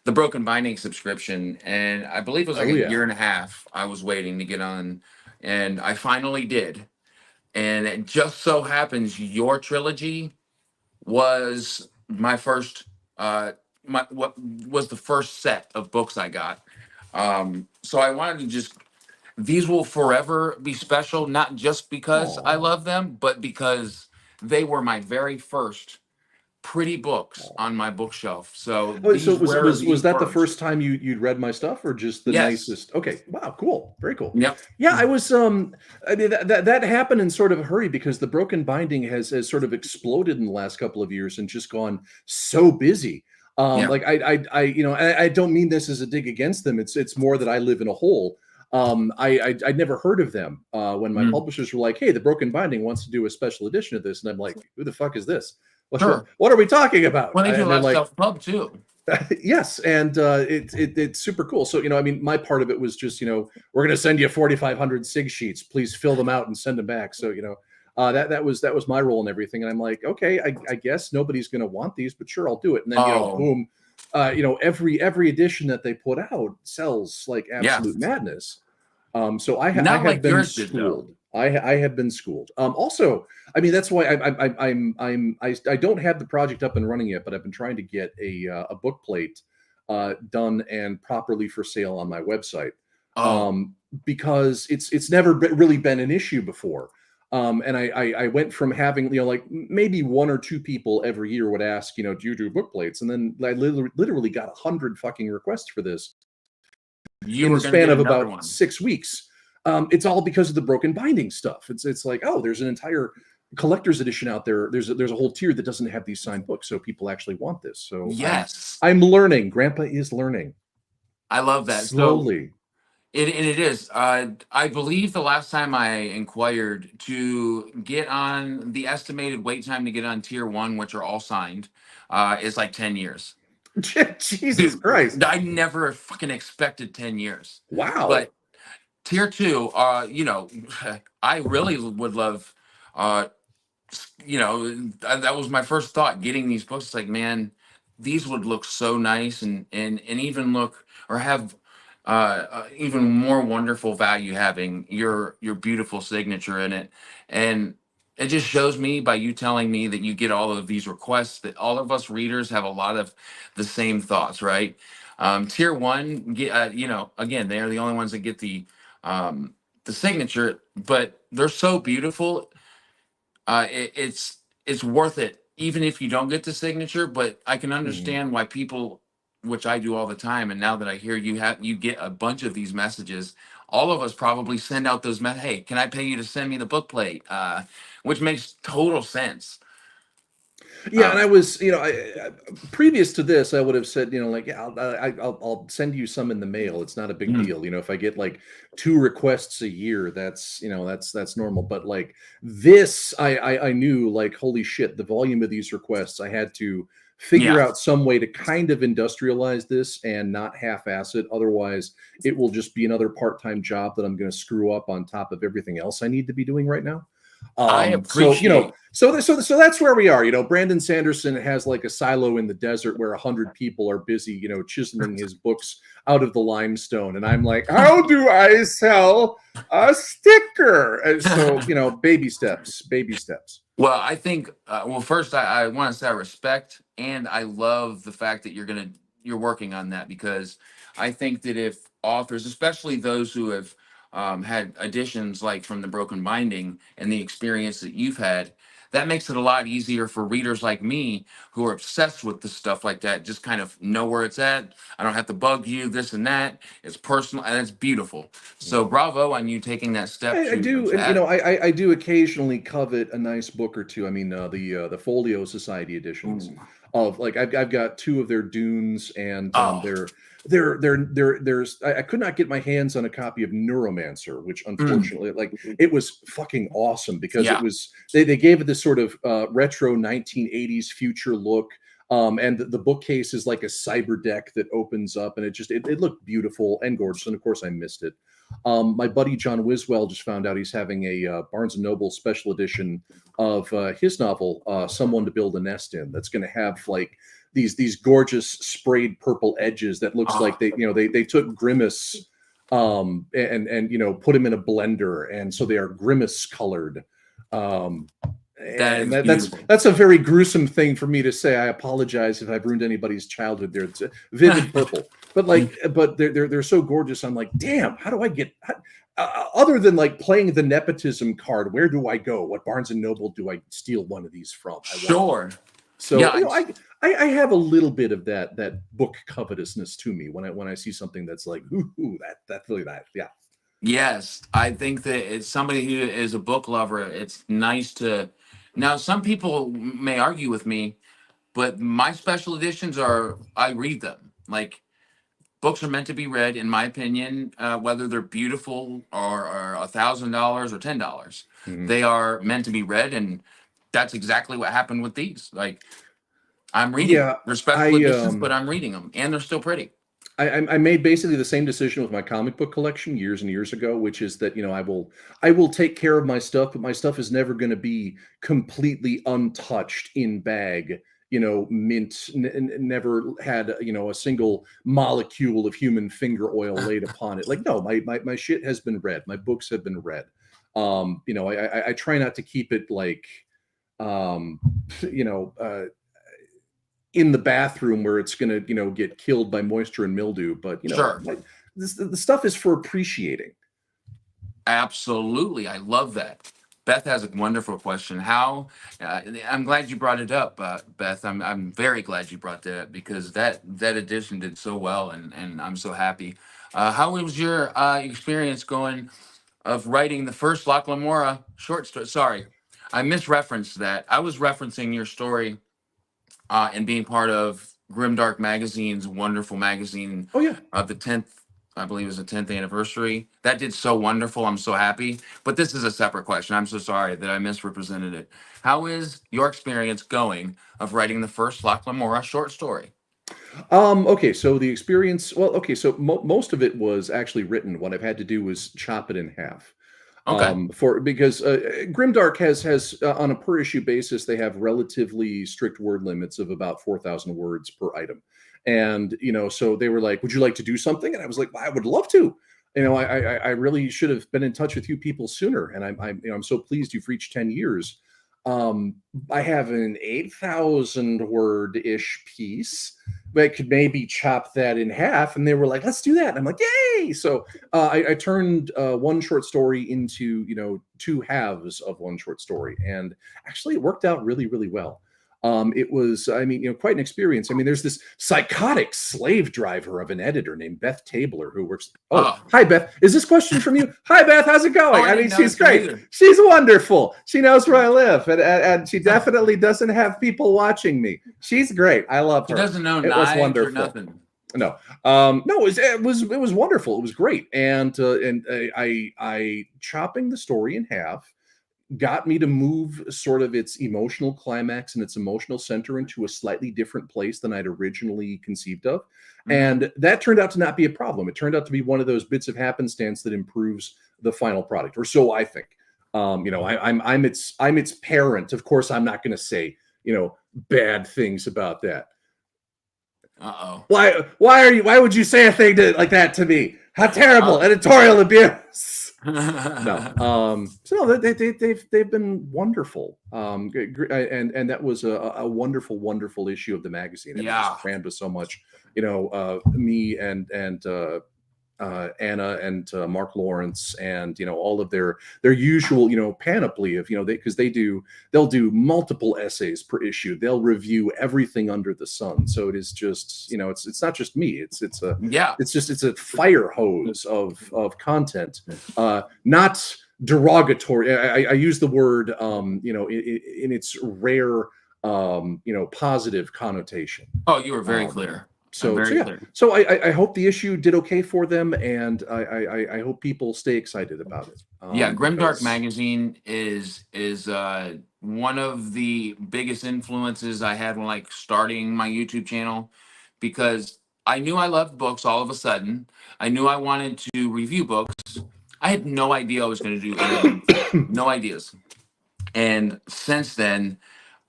the Broken Binding subscription, and I believe it was like Oh a yeah. year and a half. I was waiting to get on, and I finally did. And it just so happens your trilogy was my first. My what was the first set of books I got. So I wanted to just these will forever be special, not just because I Aw. love them, but because they were my very first pretty books on my bookshelf. So Oh, so these were was the that the first. first time you'd read my stuff, or just the Yes. nicest? Okay, wow, cool, very cool. Yep. Yeah, I was I mean that happened in sort of a hurry because the broken binding has sort of exploded in the last couple of years and just gone so busy. Yeah. Like I don't mean this as a dig against them. It's more that I live in a hole. I'd never heard of them when my Mhm. publishers were like, "Hey, the broken binding wants to do a special edition of this," and I'm like, "Who the fuck is this? Sure. What are we talking about?" Well, they do a And lot they're of like, self-pub too. yes, and it's super cool. So I mean, my part of it was just we're going to send you 4,500 sig sheets. Please fill them out and send them back. So that was my role and everything. And I'm like, okay, I guess nobody's going to want these, but sure, I'll do it. And then Oh, boom, every edition that they put out sells like yeah. absolute madness. So I Not have like been yours did though. schooled. I have been schooled. Also, I mean that's why I don't have the project up and running yet, but I've been trying to get a book plate done and properly for sale on my website, Oh, um, because it's never really been an issue before. And I went from having like maybe one or two people every year would ask do you do book plates, and then I literally got 100 fucking requests for this you in the were going to span get of another about one. 6 weeks. It's all because of the broken binding stuff. It's like, oh, there's an entire collector's edition out there. There's a whole tier that doesn't have these signed books, so people actually want this. So Yes. I'm learning. Grandpa is learning I love that. So slowly. it is. I believe the last time I inquired to get on the estimated wait time to get on tier one, which are all signed, is like 10 years. Jesus Dude, Christ! I never fucking expected 10 years. Wow. But tier two, I really would love, uh, that was my first thought getting these books. It's like, man, these would look so nice and even look or have even more wonderful value having your beautiful signature in it. And it just shows me by you telling me that you get all of these requests that all of us readers have a lot of the same thoughts, right? Tier one, again, they're the only ones that get the signature, but they're so beautiful. It's worth it even if you don't get the signature. But I can Mhm. understand why people, which I do all the time, and now that I hear you get a bunch of these messages, all of us probably send out those hey, can I pay you to send me the book plate, which makes total sense. Yeah, and I um was, previous to this, I would have said, like, yeah, I'll send you some in the mail. It's not a big mhm. deal. If I get like 2 requests a year, that's normal. But like this, I knew like, holy shit, the volume of these requests, I had to figure Yeah, out some way to kind of industrialize this and not half-ass it. Otherwise, it will just be another part-time job that I'm going to screw up on top of everything else I need to be doing right now. I So appreciate. so that's where we are. Brandon Sanderson has like a silo in the desert where 100 people are busy, chiseling his books out of the limestone, and I'm like, how do I sell a sticker? And so baby steps, baby steps. Well, I think, well, first, I want to say I respect and I love the fact that you're working on that, because I think that if authors, especially those who have had editions like from the Broken Binding and the experience that you've had, that makes it a lot easier for readers like me who are obsessed with the stuff like that. Just kind of know where it's at. I don't have to bug you, this and that. It's personal and it's beautiful. So bravo on you taking that step I do, to and add. I do occasionally covet a nice book or two. I mean, the Folio Society editions Ooh. of like I've got two of their Dunes, and Oh. there's I could not get my hands on a copy of Neuromancer, which Mm. unfortunately like it was fucking awesome because it Yeah. was they gave it this sort of retro 1980s future look. And the bookcase is like a cyber deck that opens up, and it looked beautiful and gorgeous. And of course, I missed it. My buddy John Wiswell just found out he's having a Barnes and Noble special edition of his novel, "Someone to Build a Nest In." That's going to have like these gorgeous sprayed purple edges that looks like Oh, they took Grimace and put him in a blender, and so they are Grimace colored. Um, that and is that's beautiful. that's a very gruesome thing for me to say. I apologize if I've ruined anybody's childhood there. It's a vivid purple, but they're so gorgeous. I'm like, damn, how do I get other than like playing the nepotism card? Where do I go? What Barnes and Noble do I steal one of these from? I want one. Sure. So, Yeah, you know, I have a little bit of that book covetousness to me when I see something that's like, ooh, that's really that. Yeah. yes, I think that it's somebody who is a book lover. It's nice to. Now, some people may argue with me, but my special editions are I read them. Like books are meant to be read, in my opinion, whether they're beautiful or $1,000 or $10. Mhm. They are meant to be read, and that's exactly what happened with these. Like I'm reading them. Yeah, They're special I editions, but I'm reading them, and they're still pretty. I made basically the same decision with my comic book collection years and years ago, which is that, you know, I will take care of my stuff, but my stuff is never going to be completely untouched in bag, you know, mint, never had, you know, a single molecule of human finger oil laid upon it. Like, no, my shit has been read. My books have been read. You know, I try not to keep it like, um, you know, in the bathroom where it's going to, you know, get killed by moisture and mildew. But, you know, Sure. the stuff is for appreciating. Absolutely. I love that. Beth has a wonderful question. I'm glad you brought it up, Beth. I'm very glad you brought that up because that edition did so well, and I'm so happy. How was your experience going of writing the first Loch Lamora short story? Sorry, I misreferenced that. I was referencing your story and being part of Grimdark Magazine's wonderful magazine, Oh yeah. the 10th, I believe it was the 10th anniversary. That did so wonderful. I'm so happy. But this is a separate question. I'm so sorry that I misrepresented it. How is your experience going of writing the first Loch Lamora short story? Okay, so the experience, well, okay, so most of it was actually written. What I've had to do was chop it in half. Okay. For because Grimdark has on a per issue basis, they have relatively strict word limits of about 4,000 words per item, and you know, so they were like, "Would you like to do something?" And I was like, "I would love to." You know, I really should have been in touch with you people sooner, and I'm you know, I'm so pleased you've reached 10 years. Um, I have an 8,000 word ish piece. But I could maybe chop that in half, and they were like, "Let's do that." And I'm like, "Yay!" So I turned one short story into, you know, two halves of one short story, and actually it worked out really really well. It was, I mean, you know, quite an experience. I mean, there's this psychotic slave driver of an editor named Beth Tabler who works. Oh, Oh, hi Beth. Is this question from you? Hi Beth, how's it oh, going? I I didn't mean, know she's it's from great. either. She's wonderful. She knows where I live, and she definitely doesn't have people watching me. She's great. I love She her. doesn't know It was knives or wonderful. nothing. No, no, it was wonderful. It was great, and I chopping the story in half got me to move sort of its emotional climax and its emotional center into a slightly different place than I'd originally conceived of, Hmm. and that turned out to not be a problem. It turned out to be one of those bits of happenstance that improves the final product, or so I think. You know, I'm its parent. Of course, I'm not going to say, you know, bad things about that. Uh Why would you say a thing like that to me? How terrible oh. editorial abuse. No. Oh. So no, they've been wonderful. And that was a wonderful, wonderful issue of the magazine. I mean, just Yeah. crammed with so much, you know, me and Anna and Mark Lawrence, and you know, all of their usual, you know, panoply of, you know, they'll do multiple essays per issue. They'll review everything under the sun. So it is just, you know, it's not just me. Yeah. It's a fire hose of content, not derogatory. I use the word, you know, in its rare, you know, positive connotation. Oh, you were very Um, clear. so Very yeah, clear. so I hope the issue did okay for them, and I hope people stay excited about it, Yeah, Grimdark because magazine is one of the biggest influences I had when like starting my YouTube channel because I knew I loved books all of a sudden. I knew I wanted to review books. I had no idea I was going to do interviews. No ideas. And since then,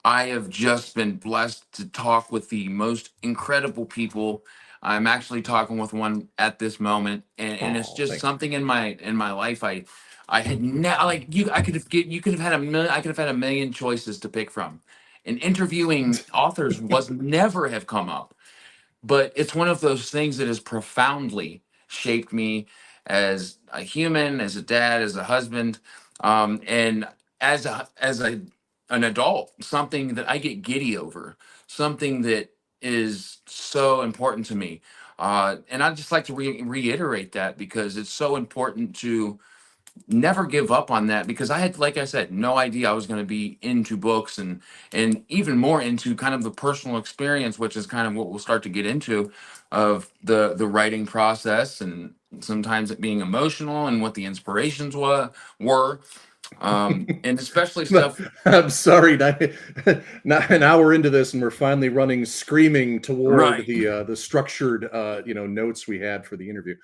I have just been blessed to talk with the most incredible people. I'm actually talking with one at this moment, and it's oh, just thank you. something in my life. I had like you. You could have had a million. I could have had a million choices to pick from, and interviewing authors was never have come up. But it's one of those things that has profoundly shaped me as a human, as a dad, as a husband, and as a an adult, something that I get giddy over, something that is so important to me. And I'd just like to reiterate that because it's so important to never give up on that, because I had, like I said, no idea I was going to be into books, and even more into kind of the personal experience, which is kind of what we'll start to get into, of the writing process, and sometimes it being emotional and what the inspirations were, and especially stuff. I'm sorry, not an hour into this, and we're finally running screaming toward Right. the structured notes we had for the interview.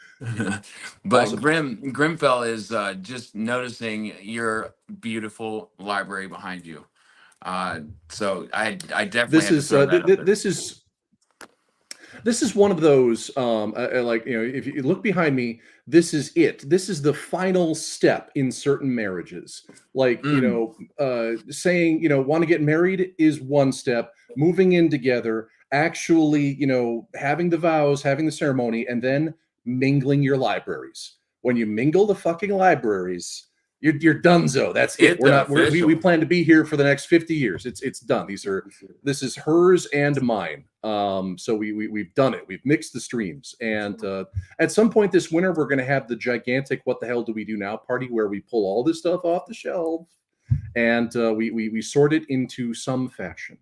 But Awesome. Grimfell is just noticing your beautiful library behind you. So I definitely This had to is throw that up there. this is one of those like, if you look behind me, this is it. This is the final step in certain marriages. Like, Mm, saying, want to get married is one step. Moving in together, actually, having the vows, having the ceremony, and then mingling your libraries. When you mingle the fucking libraries, you're donezo. That's it. it's We official. plan to be here for the next 50 years. It's done. This is hers and mine. So we've done it. We've mixed the streams, and at some point this winter, we're going to have the gigantic "What the hell do we do now?" party, where we pull all this stuff off the shelf, and we sort it into some fashion.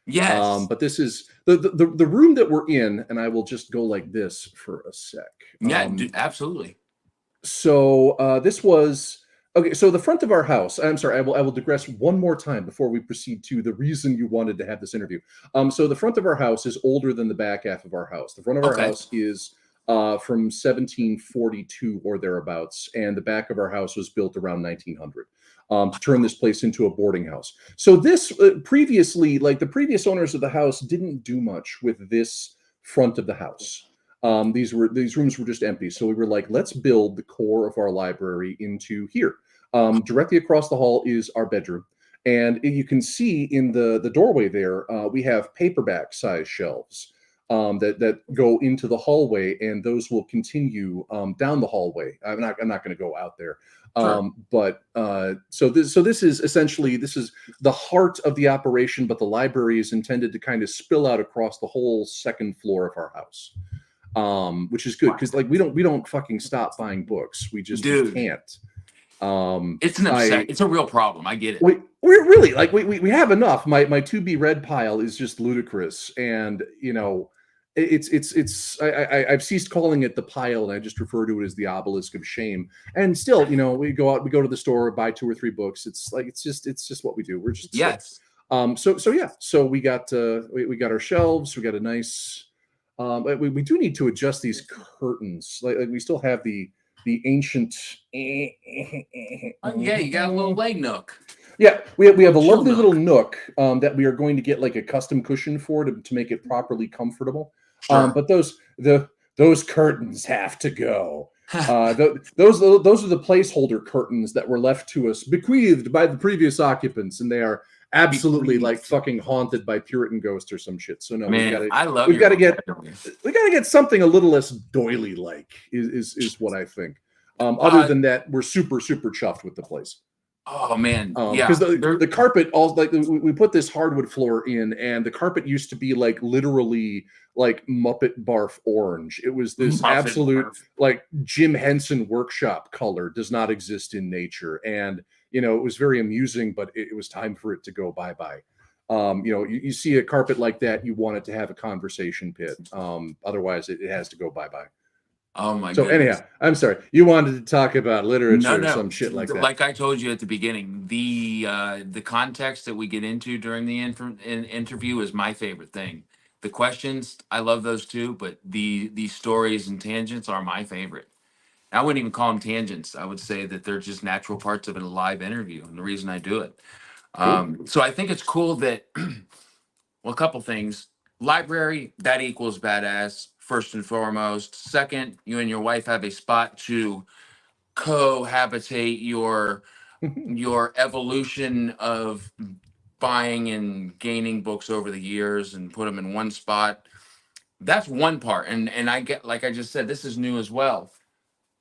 Yes. But this is the room that we're in, and I will just go like this for a sec. Yeah, absolutely. So this was okay. So the front of our house. I'm sorry. I will digress one more time before we proceed to the reason you wanted to have this interview. So the front of our house is older than the back half of our house. The front of our Okay. house is from 1742 or thereabouts, and the back of our house was built around 1900. To turn this place into a boarding house. So this previously, like the previous owners of the house, didn't do much with this front of the house. These rooms were just empty, so we were like, let's build the core of our library into here. Directly across the hall is our bedroom, and you can see in the doorway there, we have paperback size shelves that go into the hallway, and those will continue down the hallway. I'm not going to go out there. Sure. But so this is essentially, this is the heart of the operation, but the library is intended to kind of spill out across the whole second floor of our house, which is good because like we don't fucking stop buying books. We Dude, can't. it's an upset. I It's a real problem. I get it. we really like we have enough. My to be read pile is just ludicrous, and I've ceased calling it the pile, and I just refer to it as the obelisk of shame. And still, we go out, we go to the store, buy 2 or 3 books. It's just what we do. We're just sick. Yes. So yeah, so we got our shelves. We got a nice. We do need to adjust these curtains. Like we still have the ancient. Oh, yeah, you got a little leg nook. Yeah, we have Little a chill lovely little nook. nook that we are going to get like a custom cushion for to make it properly comfortable. Sure. But those curtains have to go. Those are the placeholder curtains that were left to us, bequeathed by the previous occupants, and they are absolutely like Bequeathed. fucking haunted by Puritan ghosts or some shit. So no, Man, I love we've your got to get vocabulary. something a little less doily like is what I think. Other Uh, than that, we're super super chuffed with the place. oh man, Because yeah. the carpet, all like we put this hardwood floor in, and the carpet used to be like literally like Muppet Barf orange. It was this Muffin absolute Barf. like Jim Henson workshop color, does not exist in nature, and it was very amusing, but it was time for it to go bye bye. You see a carpet like that, you want it to have a conversation pit. Otherwise, it has to go bye bye. Oh my So anyhow, goodness. I'm sorry. You wanted to talk about No, literature or no. some shit like that. Like I told you at the beginning, the context that we get into during the interview is my favorite thing. The questions, I love those too, but the stories and tangents are my favorite. I wouldn't even call them tangents. I would say that they're just natural parts of a live interview, and the reason I do it. Cool. So I think it's cool that, well, a couple things. Library, that equals badass, first and foremost. Second, you and your wife have a spot to cohabitate your evolution of buying and gaining books over the years and put them in one spot. That's one part. And I get, like I just said, this is new as well.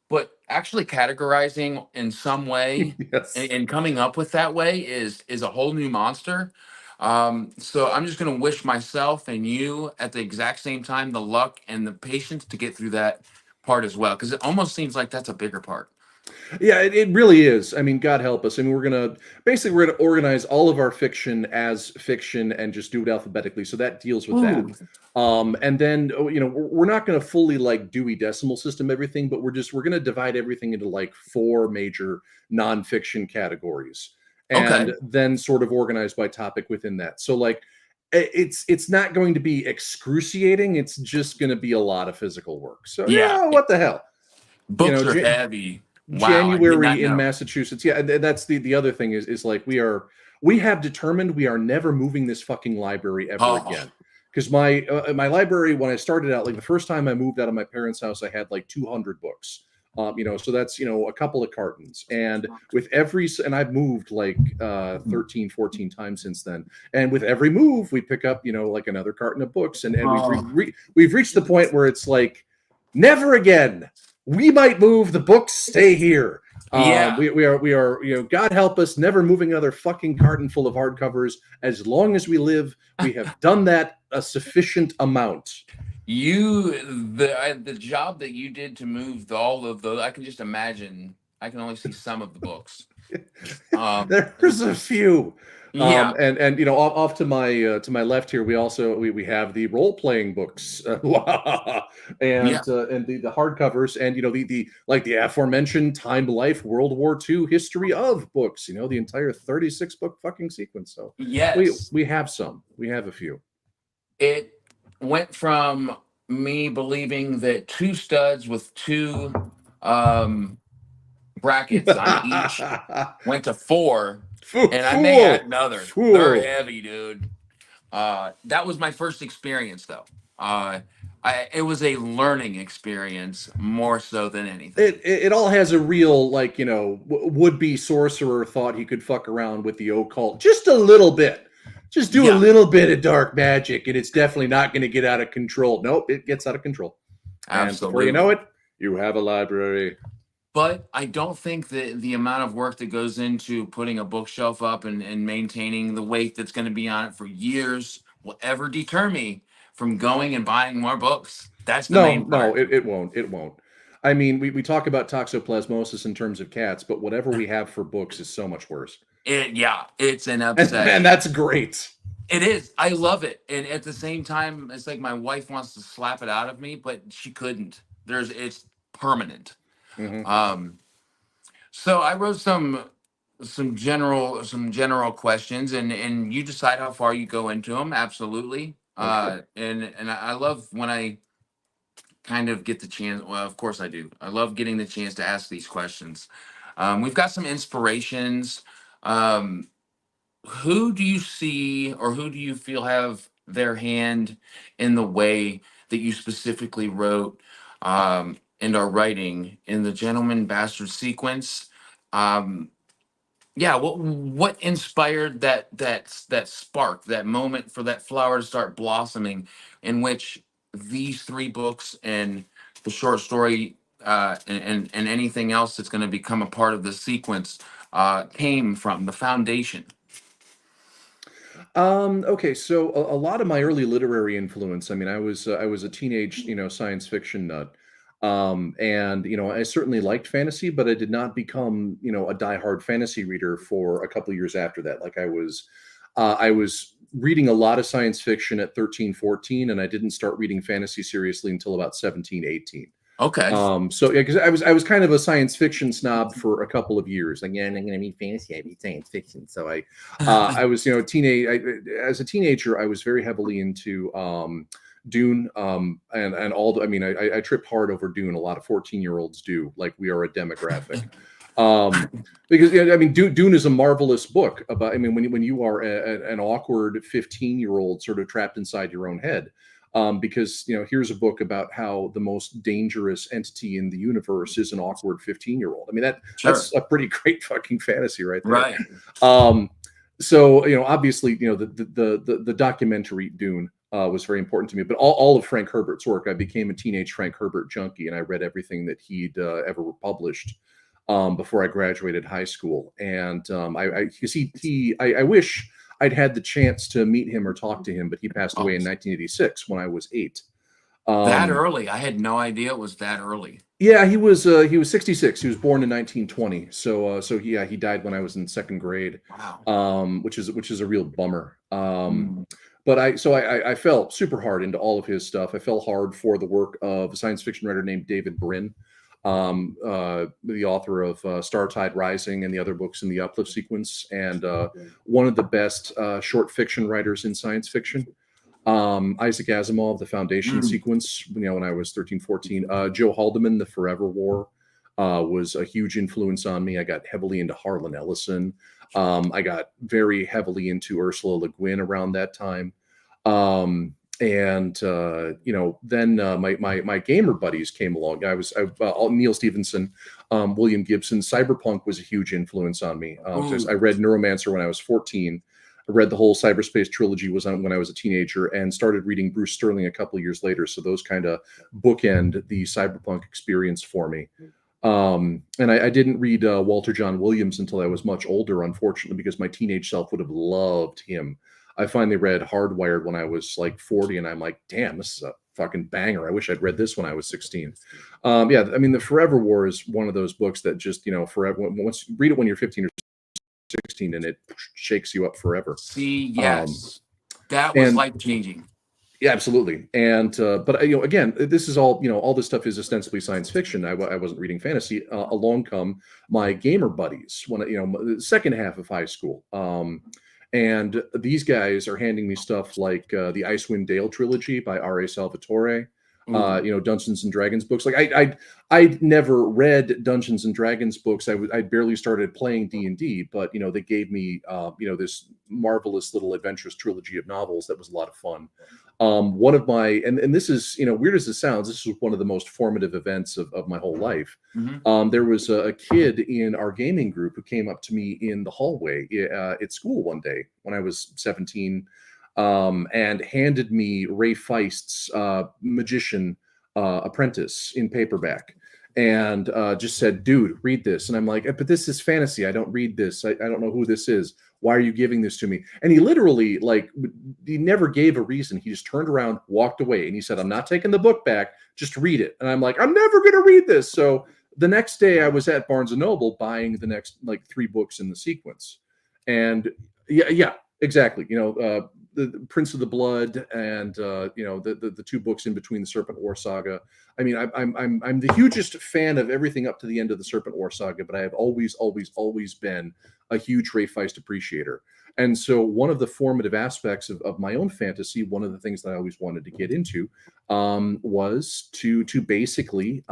But actually categorizing in some way Yes. and coming up with that way is a whole new monster. So I'm just going to wish myself and you at the exact same time the luck and the patience to get through that part as well, because it almost seems like that's a bigger part. Yeah, it really is. I mean, God help us. I mean, we're gonna organize all of our fiction as fiction and just do it alphabetically. So that deals with that. Ooh. And then we're not gonna fully like Dewey Decimal System everything, but we're gonna divide everything into like four major nonfiction categories, and Okay. then sort of organize by topic within that. So like it's not going to be excruciating. It's just going to be a lot of physical work. So Yeah. yeah, what the hell? You Books know, are heavy. Wow, I did not January in know. Massachusetts. Yeah, that's the other thing is like we have determined we are never moving this fucking library ever Oh, again. Because my library, when I started out, like the first time I moved out of my parents' house, I had like 200 books. So that's a couple of cartons. And and I've moved like 13, 14 times since then. And with every move, we pick up like another carton of books, and oh, we've reached the point where it's like never again. We might move, the books stay here. yeah. We are God help us, never moving another fucking carton full of hardcovers as long as we live. We have done that a sufficient amount. The job that you did to move all of those, I can just imagine. I can only see some of the books. There's a few. Yeah, And off to my left here, we have the role playing books, yeah, and the hardcovers, and the aforementioned Time, Life, World War II history of books. The entire 36 book fucking sequence. So yes. we have we have a few. It went from me believing that two studs with two um, brackets on each went to four, and I may add Fool, another. They're fool. heavy, dude. That was my first experience, though. It was a learning experience more so than anything. It all has a real would be sorcerer thought he could fuck around with the occult just a little bit, just do a Yeah, little bit of dark magic, and it's definitely not going to get out of control. Nope, it gets out of control, and before you know absolutely. it, you have a library. But I don't think that the amount of work that goes into putting a bookshelf up and maintaining the weight that's going to be on it for years will ever deter me from going and buying more books. That's the No, main no, part. it won't. I mean, we talk about toxoplasmosis in terms of cats, but whatever we have for books is so much worse, Yeah, it's an and obsession. that's great. It is. I love it. And at the same time, it's like my wife wants to slap it out of me, but she couldn't. It's permanent. Hmm. Um, so I wrote some general questions, and you decide how far you go into them. Absolutely. Okay. And I love when I kind of get the chance. Well, of course I do. I love getting the chance to ask these questions. We've got some inspirations. Um, who do you see, or who do you feel have their hand in the way that you specifically wrote and are writing in the Gentleman Bastard sequence? Um, yeah, what inspired that spark, that moment for that flower to start blossoming, in which these three books and the short story and anything else that's going to become a part of the sequence came from the foundation. Okay, so a lot of my early literary influence. I mean, I was a teenage, science fiction nut, and I certainly liked fantasy, but I did not become, a diehard fantasy reader for a couple of years after that. Like I was reading a lot of science fiction at 13, 14, and I didn't start reading fantasy seriously until about 17, 18. Okay. So yeah, because I was kind of a science fiction snob for a couple of years. Like, yeah, I'm not going to read fantasy, I read science fiction. So I was, as a teenager, I was very heavily into Dune, and all. I mean, I tripped hard over Dune. A lot of 14-year-olds do. Like, we are a demographic. Um, because I mean, Dune is a marvelous book about. I mean, when you are an awkward 15-year-old sort of trapped inside your own head. Because here's a book about how the most dangerous entity in the universe is an awkward 15-year-old. I mean, Sure. that's a pretty great fucking fantasy right there. Right. Um, so obviously the documentary Dune. was very important to me. But all of Frank Herbert's work, I became a teenage Frank Herbert junkie, and I read everything that he'd ever published before I graduated high school. And I wish I'd had the chance to meet him or talk to him, but he passed away in 1986 when I was 8. That early? I had no idea it was that early. Yeah, he was 66. He was born in 1920. So he died when I was in second grade. Wow. Which is a real bummer. But I fell super hard into all of his stuff. I fell hard for the work of a science fiction writer named David Brin, the author of Startide Rising and the other books in the Uplift sequence, and one of the best short fiction writers in science fiction. Isaac Asimov, the Foundation sequence, when I was 13, 14. Joe Haldeman, The Forever War, was a huge influence on me. I got heavily into Harlan Ellison. I got very heavily into Ursula Le Guin around that time. Then my gamer buddies came along. Neil Stephenson, William Gibson. Cyberpunk was a huge influence on me. I read Neuromancer when I was 14. I read the whole cyberspace trilogy when I was a teenager, and started reading Bruce Sterling a couple of years later. So those kind of bookend the cyberpunk experience for me. And I didn't read Walter John Williams until I was much older, unfortunately, because my teenage self would have loved him. I finally read Hardwired when I was like 40, and I'm like, damn, this is a fucking banger. I wish I'd read this when I was 16. The Forever War is one of those books that just, forever, once you read it when you're 15 or 16, and it shakes you up forever. See, yes, that was life-changing. Yeah, absolutely. And but again, this is all all this stuff is ostensibly science fiction. I wasn't reading fantasy. Along come my gamer buddies when the second half of high school, and these guys are handing me stuff like the Icewind Dale trilogy by R.A. Salvatore. Dungeons and Dragons books. Like I'd never read Dungeons and Dragons books. I barely started playing D&D, but they gave me this marvelous little adventurous trilogy of novels that was a lot of fun. One of my and this is weird as it sounds, this was one of the most formative events of my whole life. There was a kid in our gaming group who came up to me in the hallway at school one day when I was 17. And handed me Ray Feist's Magician Apprentice in paperback, and just said, dude, read this. And I'm like, but this is fantasy. I don't read this. I don't know who this is. Why are you giving this to me? And he literally, he never gave a reason. He just turned around, walked away, and he said, I'm not taking the book back. Just read it. And I'm like, I'm never going to read this. So the next day I was at Barnes & Noble buying the next 3 books in the sequence. And yeah, exactly. The Prince of the Blood and the 2 books in between, the Serpent War saga. I mean, I'm the hugest fan of everything up to the end of the Serpent War saga, but I have always been a huge Ray Feist appreciator. And so one of the formative aspects of my own fantasy, one of the things that I always wanted to get into was to basically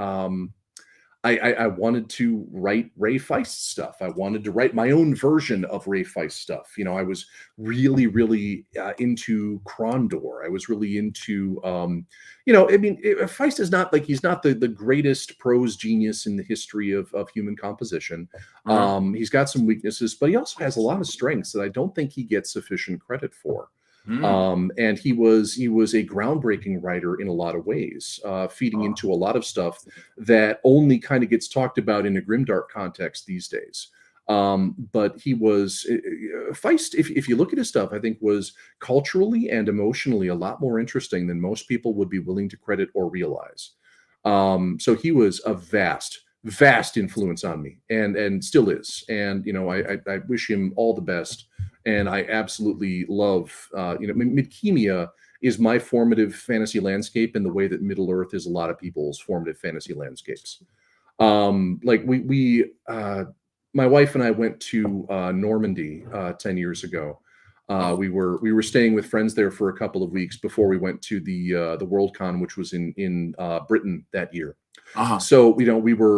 I wanted to write Ray Feist stuff. I wanted to write my own version of Ray Feist stuff. I was really, really into Krondor. I was really into, Feist is not he's not the greatest prose genius in the history of human composition. He's got some weaknesses, but he also has a lot of strengths that I don't think he gets sufficient credit for. And he was a groundbreaking writer in a lot of ways, feeding into a lot of stuff that only kind of gets talked about in a grimdark context these days. But he was Feist, if you look at his stuff, I think was culturally and emotionally a lot more interesting than most people would be willing to credit or realize. So he was a vast influence on me, and still is. And I wish him all the best. And I absolutely love, Midkemia is my formative fantasy landscape in the way that Middle Earth is a lot of people's formative fantasy landscapes. My wife and I went to Normandy 10 years ago. We were staying with friends there for a couple of weeks before we went to the Worldcon, which was in Britain that year. So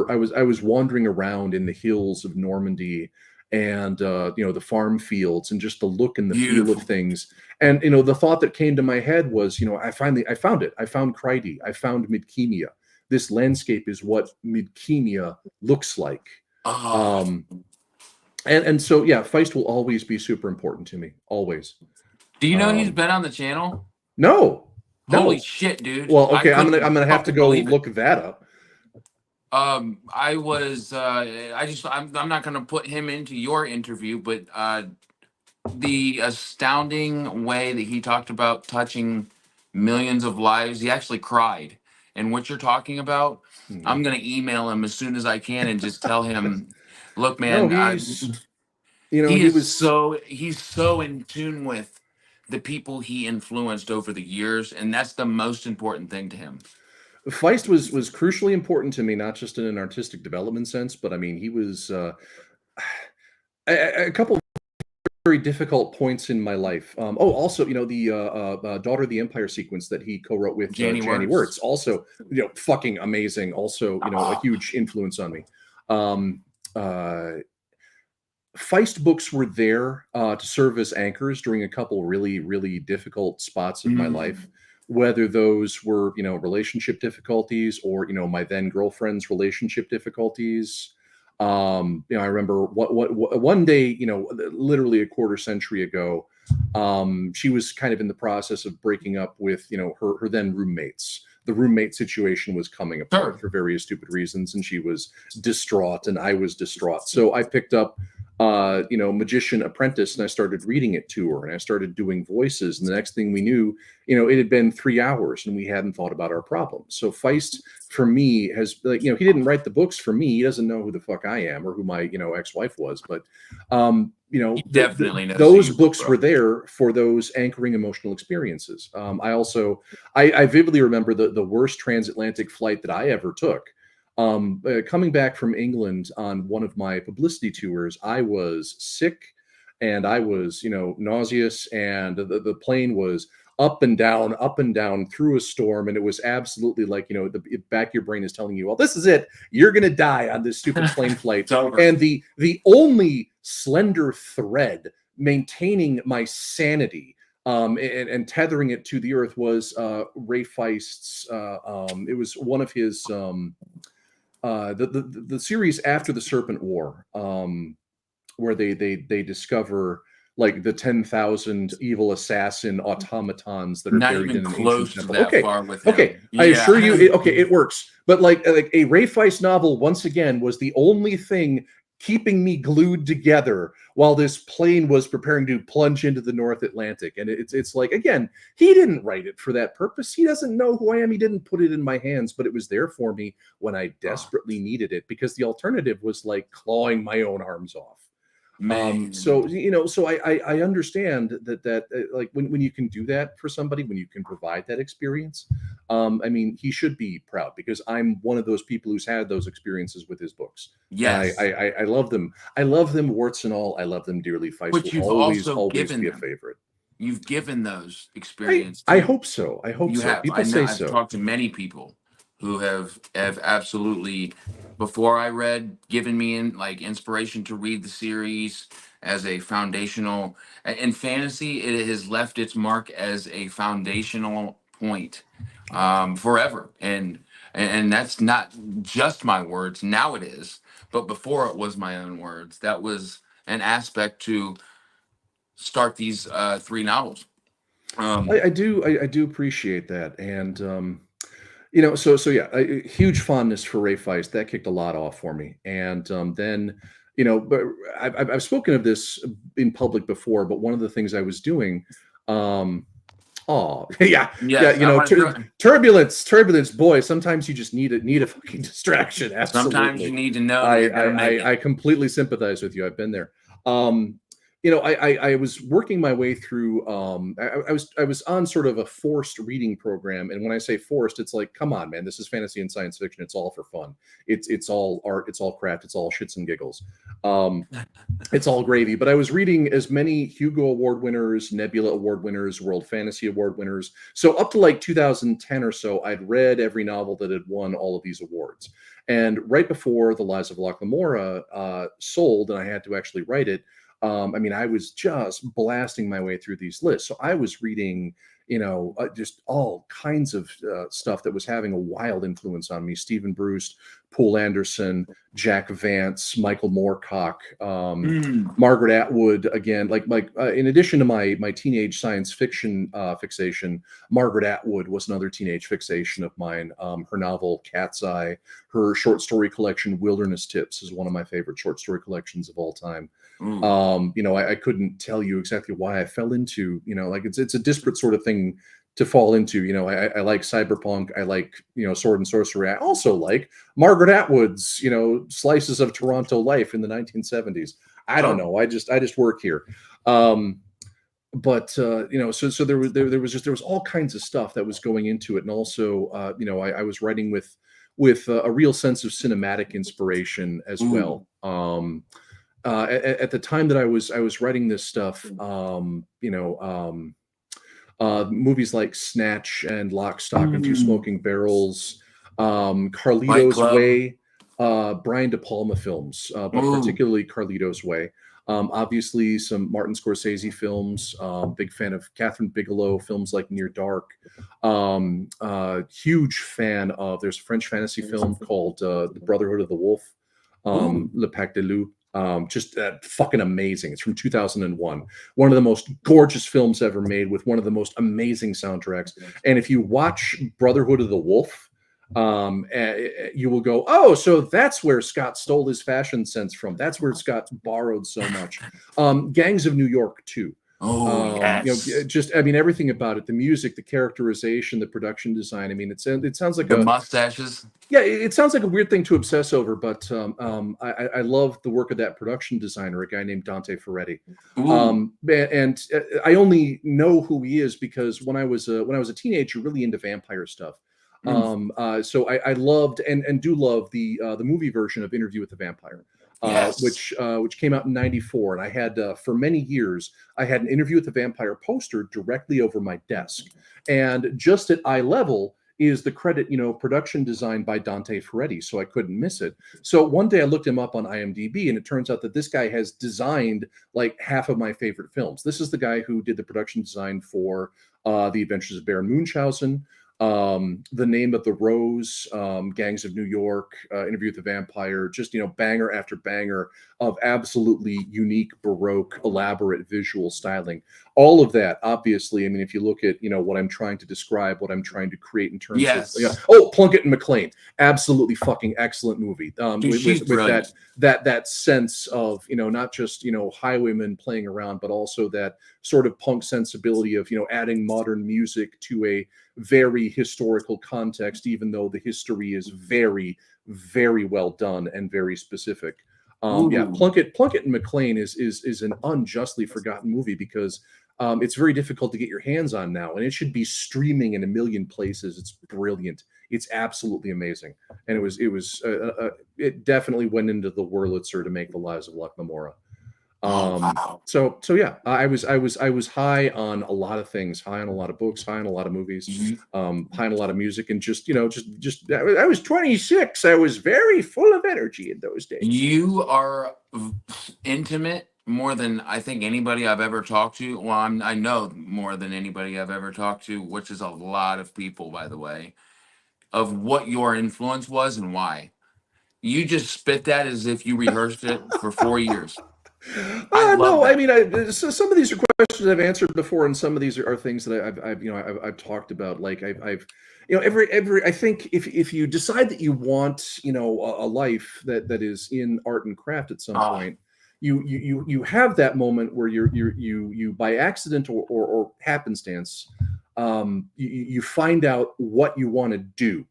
I was wandering around in the hills of Normandy, and the farm fields, and just the look and the feel of things. And the thought that came to my head was, I found it. I found Kreide. I found Midkemia. This landscape is what Midkemia looks like. And so Feist will always be super important to me. Always. Do you know he's been on the channel? No, Holy no. shit, dude! Well, I okay, couldn't I'm gonna have to fucking go believe it. look that up. I was I'm not gonna put him into your interview, but the astounding way that he talked about touching millions of lives, he actually cried. And what you're talking about, Hmm. I'm gonna email him as soon as I can and just tell him, look, No, man, he was. he's so in tune with the people he influenced over the years, and that's the most important thing to him. Feist was crucially important to me, not just in an artistic development sense, but I mean, he was a couple very difficult points in my life. Oh, also, the Daughter of the Empire sequence that he co-wrote with Janie Janie Words. Wirtz, also, fucking amazing. Also, a huge influence on me. Um, uh, Feist books were there to serve as anchors during a couple really, really difficult spots of my life, whether those were, relationship difficulties or, my then girlfriend's relationship difficulties. I remember one day, literally a quarter century ago, she was kind of in the process of breaking up with, her then roommates. The roommate situation was coming apart Sure. for various stupid reasons, and she was distraught, and I was distraught. So I picked up Magician Apprentice, and I started reading it to her, and I started doing voices. And the next thing we knew, it had been 3 hours and we hadn't thought about our problems. So Feist for me has, like, he didn't write the books for me. He doesn't know who the fuck I am or who my, ex-wife was, but, He definitely knows who those you are, books were bro. there for those anchoring emotional experiences. I vividly remember the worst transatlantic flight that I ever took. Coming back from England on one of my publicity tours, I was sick and I was, nauseous, and the plane was up and down through a storm. And it was absolutely like, the back of your brain is telling you, well, this is it. You're going to die on this stupid plane flight. It's over. And the only slender thread maintaining my sanity and tethering it to the earth was Ray Feist's. It was one of his the series after the Serpent War, where they discover like the 10,000 evil assassin automatons that are Not buried even in an ancient close to temple. that Okay, far with okay, him. I assure Yeah. you, okay, it works. But like a Ray Feist novel, once again, was the only thing keeping me glued together while this plane was preparing to plunge into the North Atlantic. And it's like, again, he didn't write it for that purpose. He doesn't know who I am. He didn't put it in my hands, but it was there for me when I desperately needed it, because the alternative was like clawing my own arms off. So Man. so I understand that like when you can do that for somebody, when you can provide that experience, I mean, he should be proud, because I'm one of those people who's had those experiences with his books, and Yes. I love them. I love them, warts and all. I love them dearly. Feist But will you've always also always given be a them. favorite. You've given those I experience I too. hope so. I hope You so. have. People I know. say I've so. talked to many people who have absolutely, before I read, given me like inspiration to read the series as a foundational. In fantasy, it has left its mark as a foundational point forever, and that's not just my words. Now it is, but before it was my own words. That was an aspect to start these three novels. Um, I do appreciate that, and so yeah, a huge fondness for Ray Feist. That kicked a lot off for me, and then but I've spoken of this in public before. But one of the things I was doing, um, oh yeah, yeah, yes, I want to. turbulence, boy. Sometimes you just need a fucking distraction. Sometimes you Absolutely, need to know that you're gonna make it. I completely sympathize with you. I've been there. I was working my way through. I was on sort of a forced reading program, and when I say forced, it's like, come on, man, this is fantasy and science fiction. It's all for fun. It's all art. It's all craft. It's all shits and giggles. Um, it's all gravy. But I was reading as many Hugo Award winners, Nebula Award winners, World Fantasy Award winners. So up to like 2010 or so, I'd read every novel that had won all of these awards. And right before The Lies of Locke Lamora sold, and I had to actually write it, I mean, I was just blasting my way through these lists. So I was reading, just all kinds of stuff that was having a wild influence on me. Stephen Bruce, Poul Anderson, Jack Vance, Michael Moorcock, Mm. Margaret Atwood. Again, in addition to my teenage science fiction fixation, Margaret Atwood was another teenage fixation of mine. Her novel Cat's Eye, her short story collection Wilderness Tips is one of my favorite short story collections of all time. I couldn't tell you exactly why I fell into, it's a disparate sort of thing to fall into. I like cyberpunk. I like, sword and sorcery. I also like Margaret Atwood's, slices of Toronto life in the 1970s. I don't know. I just work here. So there was all kinds of stuff that was going into it. And also, I was writing with a real sense of cinematic inspiration as well. At the time that I was writing this stuff, movies like Snatch and Lock, Stock, and Two Smoking Barrels, Fight Carlito's Club. Way, Brian De Palma films, but particularly Carlito's Way. Obviously, some Martin Scorsese films. Big fan of Catherine Bigelow films like Near Dark. Huge fan of. There's a French fantasy film called The Brotherhood of the Wolf, Le Pacte de Loup. Just fucking amazing. It's from 2001. One of the most gorgeous films ever made with one of the most amazing soundtracks. And if you watch Brotherhood of the Wolf, you will go, oh, so that's where Scott stole his fashion sense from. That's where Scott borrowed so much. Gangs of New York too. Yes. Everything about it, the music, the characterization, the production design. I mean, it sounds like the mustaches. Yeah, it sounds like a weird thing to obsess over, but I love the work of that production designer, a guy named Dante Ferretti. And I only know who he is because when I was a teenager, really into vampire stuff. So I loved and do love the movie version of Interview with the Vampire. Yes. Which came out in '94, and I had for many years I had an Interview with the Vampire poster directly over my desk, and just at eye level is the credit, production design by Dante Ferretti, so I couldn't miss it. So one day I looked him up on IMDb, and it turns out that this guy has designed like half of my favorite films. This is the guy who did the production design for The Adventures of Baron Munchausen, The Name of the Rose, Gangs of New York, Interview with the Vampire, just, banger after banger of absolutely unique, Baroque, elaborate visual styling. All of that, obviously, I mean, if you look at, what I'm trying to describe, what I'm trying to create in terms of, Plunkett and McLean, absolutely fucking excellent movie. With that sense of, not just, highwaymen playing around, but also that sort of punk sensibility of, adding modern music to a very historical context, even though the history is very, very well done and very specific. Plunkett and McLean is an unjustly forgotten movie because it's very difficult to get your hands on now, and it should be streaming in a million places. It's brilliant. It's absolutely amazing, and it definitely went into the Wurlitzer to make the Lives of Luck Memora. So yeah, I was high on a lot of things, high on a lot of books, high on a lot of movies, high on a lot of music, and I was 26. I was very full of energy in those days. You are intimate more than I think anybody I've ever talked to. Well, I know more than anybody I've ever talked to, which is a lot of people, by the way, of what your influence was and why. You just spit that as if you rehearsed it for 4 years. I love that. I mean, some of these are questions I've answered before, and some of these are things that I've talked about. Like I've I think if you decide that you want, a life that is in art and craft at some point, you have that moment where you by accident or happenstance, you find out what you want to do.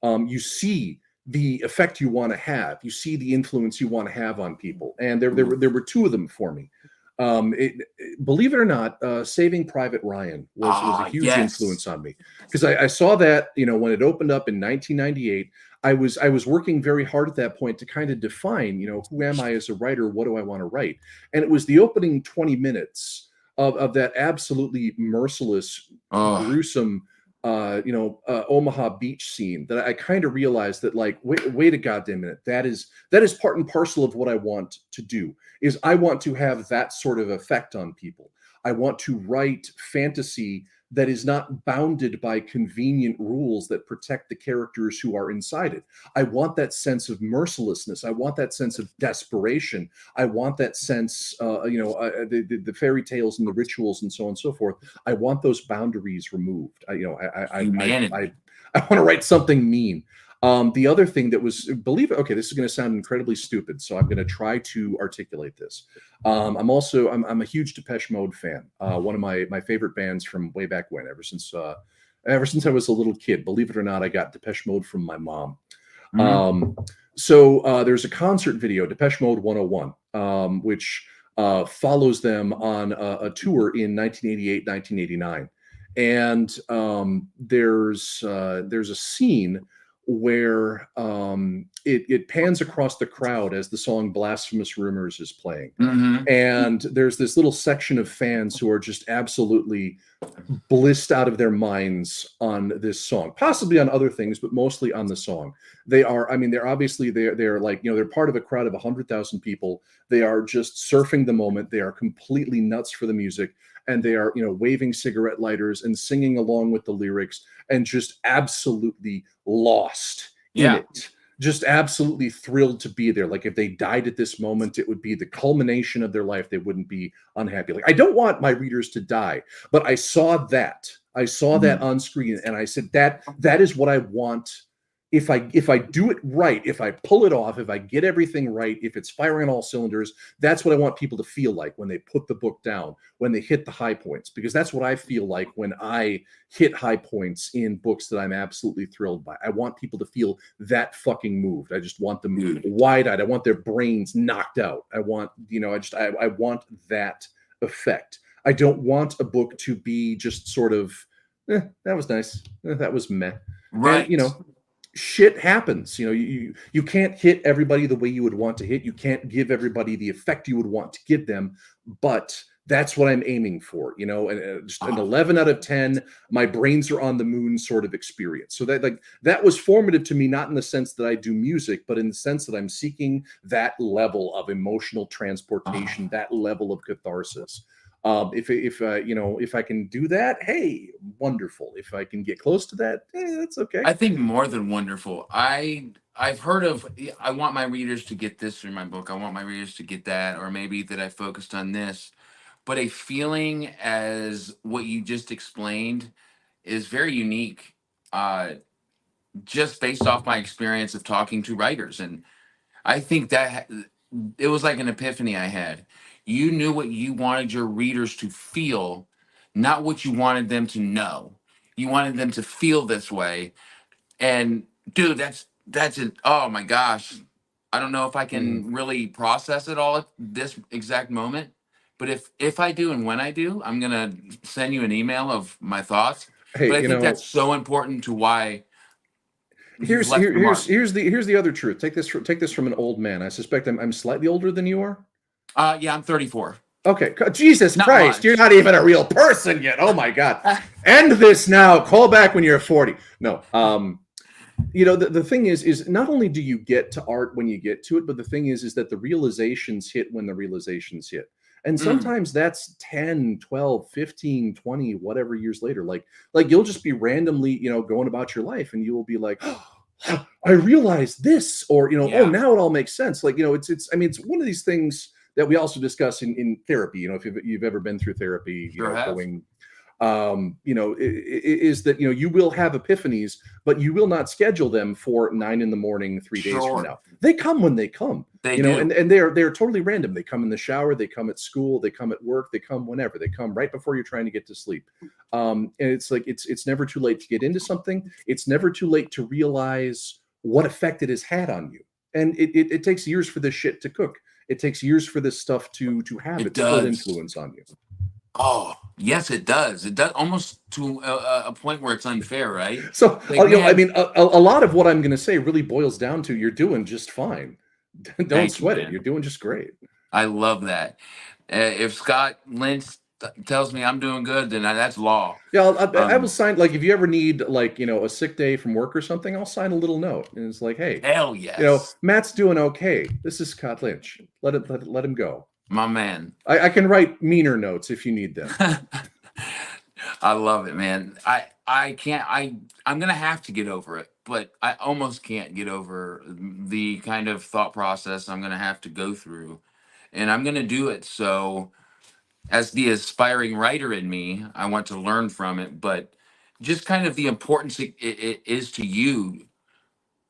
You see the effect you want to have. You see the influence you want to have on people. And there were two of them for me. Believe it or not, Saving Private Ryan was a huge influence on me, because I saw that, when it opened up in 1998. I was working very hard at that point to kind of define, who am I as a writer? What do I want to write? And it was the opening 20 minutes of that absolutely merciless, gruesome, Omaha beach scene that I kind of realized that, like, wait a goddamn minute, that is part and parcel of what I want to do. Is I want to have that sort of effect on people. I want to write fantasy that is not bounded by convenient rules that protect the characters who are inside it. I want that sense of mercilessness. I want that sense of desperation. I want that sense, the fairy tales and the rituals and so on and so forth. I want those boundaries removed. Humanity. I want to write something mean. The other thing that was, okay, this is going to sound incredibly stupid, so I'm going to try to articulate this. I'm a huge Depeche Mode fan. One of my favorite bands from way back when, ever since I was a little kid. Believe it or not, I got Depeche Mode from my mom. There's a concert video, Depeche Mode 101, which follows them on a tour in 1988, 1989. And there's a scene where it pans across the crowd as the song Blasphemous Rumors is playing. And there's this little section of fans who are just absolutely blissed out of their minds on this song, possibly on other things, but mostly on the song. They're like, they're part of a crowd of 100,000 people. They are just surfing the moment. They are completely nuts for the music. And they are, waving cigarette lighters and singing along with the lyrics and just absolutely lost in it. Just absolutely thrilled to be there. Like if they died at this moment, it would be the culmination of their life. They wouldn't be unhappy. Like I don't want my readers to die, but I saw that. I saw that on screen and I said, that is what I want. If I do it right, if I pull it off, if I get everything right, if it's firing on all cylinders, that's what I want people to feel like when they put the book down, when they hit the high points, because that's what I feel like when I hit high points in books that I'm absolutely thrilled by. I want people to feel that fucking moved. I just want them wide-eyed. I want their brains knocked out. I want, I want that effect. I don't want a book to be just sort of, that was nice. That was meh. Right. And, shit happens. You can't hit everybody the way you would want to hit. You can't give everybody the effect you would want to give them, but that's what I'm aiming for, and just an 11 out of 10, my brains are on the moon sort of experience. So that was formative to me, not in the sense that I do music, but in the sense that I'm seeking that level of emotional transportation, that level of catharsis. If I can do that, hey, wonderful. If I can get close to that, that's okay. I think more than wonderful. I've heard of, I want my readers to get this through my book. I want my readers to get that, or maybe that I focused on this. But a feeling as what you just explained is very unique, just based off my experience of talking to writers. And I think that it was like an epiphany I had. You knew what you wanted your readers to feel, not what you wanted them to know. You wanted them to feel this way. And dude, that's it. Oh my gosh. I don't know if I can really process it all at this exact moment. But if I do and when I do, I'm gonna send you an email of my thoughts. Hey, But I think that's so important to why here's the other truth. Take this from an old man. I suspect I'm slightly older than you are. Yeah, I'm 34. Okay, Jesus Not Christ, much. you're not even a real person yet. Oh my God. End this now. Call back when you're 40. No. The thing is not only do you get to art when you get to it, but the thing is that the realizations hit when the realizations hit. And sometimes that's 10, 12, 15, 20, whatever years later. Like you'll just be randomly, going about your life and you will be like, oh, I realized this, or, oh, now it all makes sense. Like, it's one of these things that we also discuss in therapy. If you've ever been through therapy, going, is that, you will have epiphanies, but you will not schedule them for 9 a.m, 3 days from now. They come when they come, They do. and they're totally random. They come in the shower, they come at school, they come at work, they come whenever. They come right before you're trying to get to sleep. And it's like, it's never too late to get into something. It's never too late to realize what effect it has had on you. And it takes years for this shit to cook. It takes years for this stuff to have its full influence on you. Oh, yes, it does. It does, almost to a point where it's unfair, right? So, a lot of what I'm going to say really boils down to you're doing just fine. Don't sweat it. You're doing just great. I love that. If Scott Lynch tells me I'm doing good, then that's law. Yeah, I will sign. Like, if you ever need, a sick day from work or something, I'll sign a little note, and it's like, hey, hell yes, Matt's doing okay. This is Scott Lynch. Let him go. My man. I can write meaner notes if you need them. I love it, man. I can't. I'm gonna have to get over it, but I almost can't get over the kind of thought process I'm gonna have to go through, and I'm gonna do it. So, as the aspiring writer in me, I want to learn from it, but just kind of the importance it is to you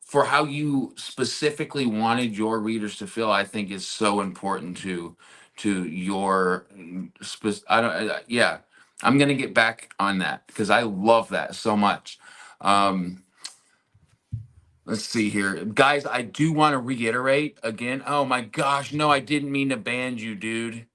for how you specifically wanted your readers to feel, I think is so important to your I don't yeah, I'm gonna get back on that because I love that so much. um let's see here, guys, I do want to reiterate again. Oh my gosh, no, I didn't mean to ban you, dude.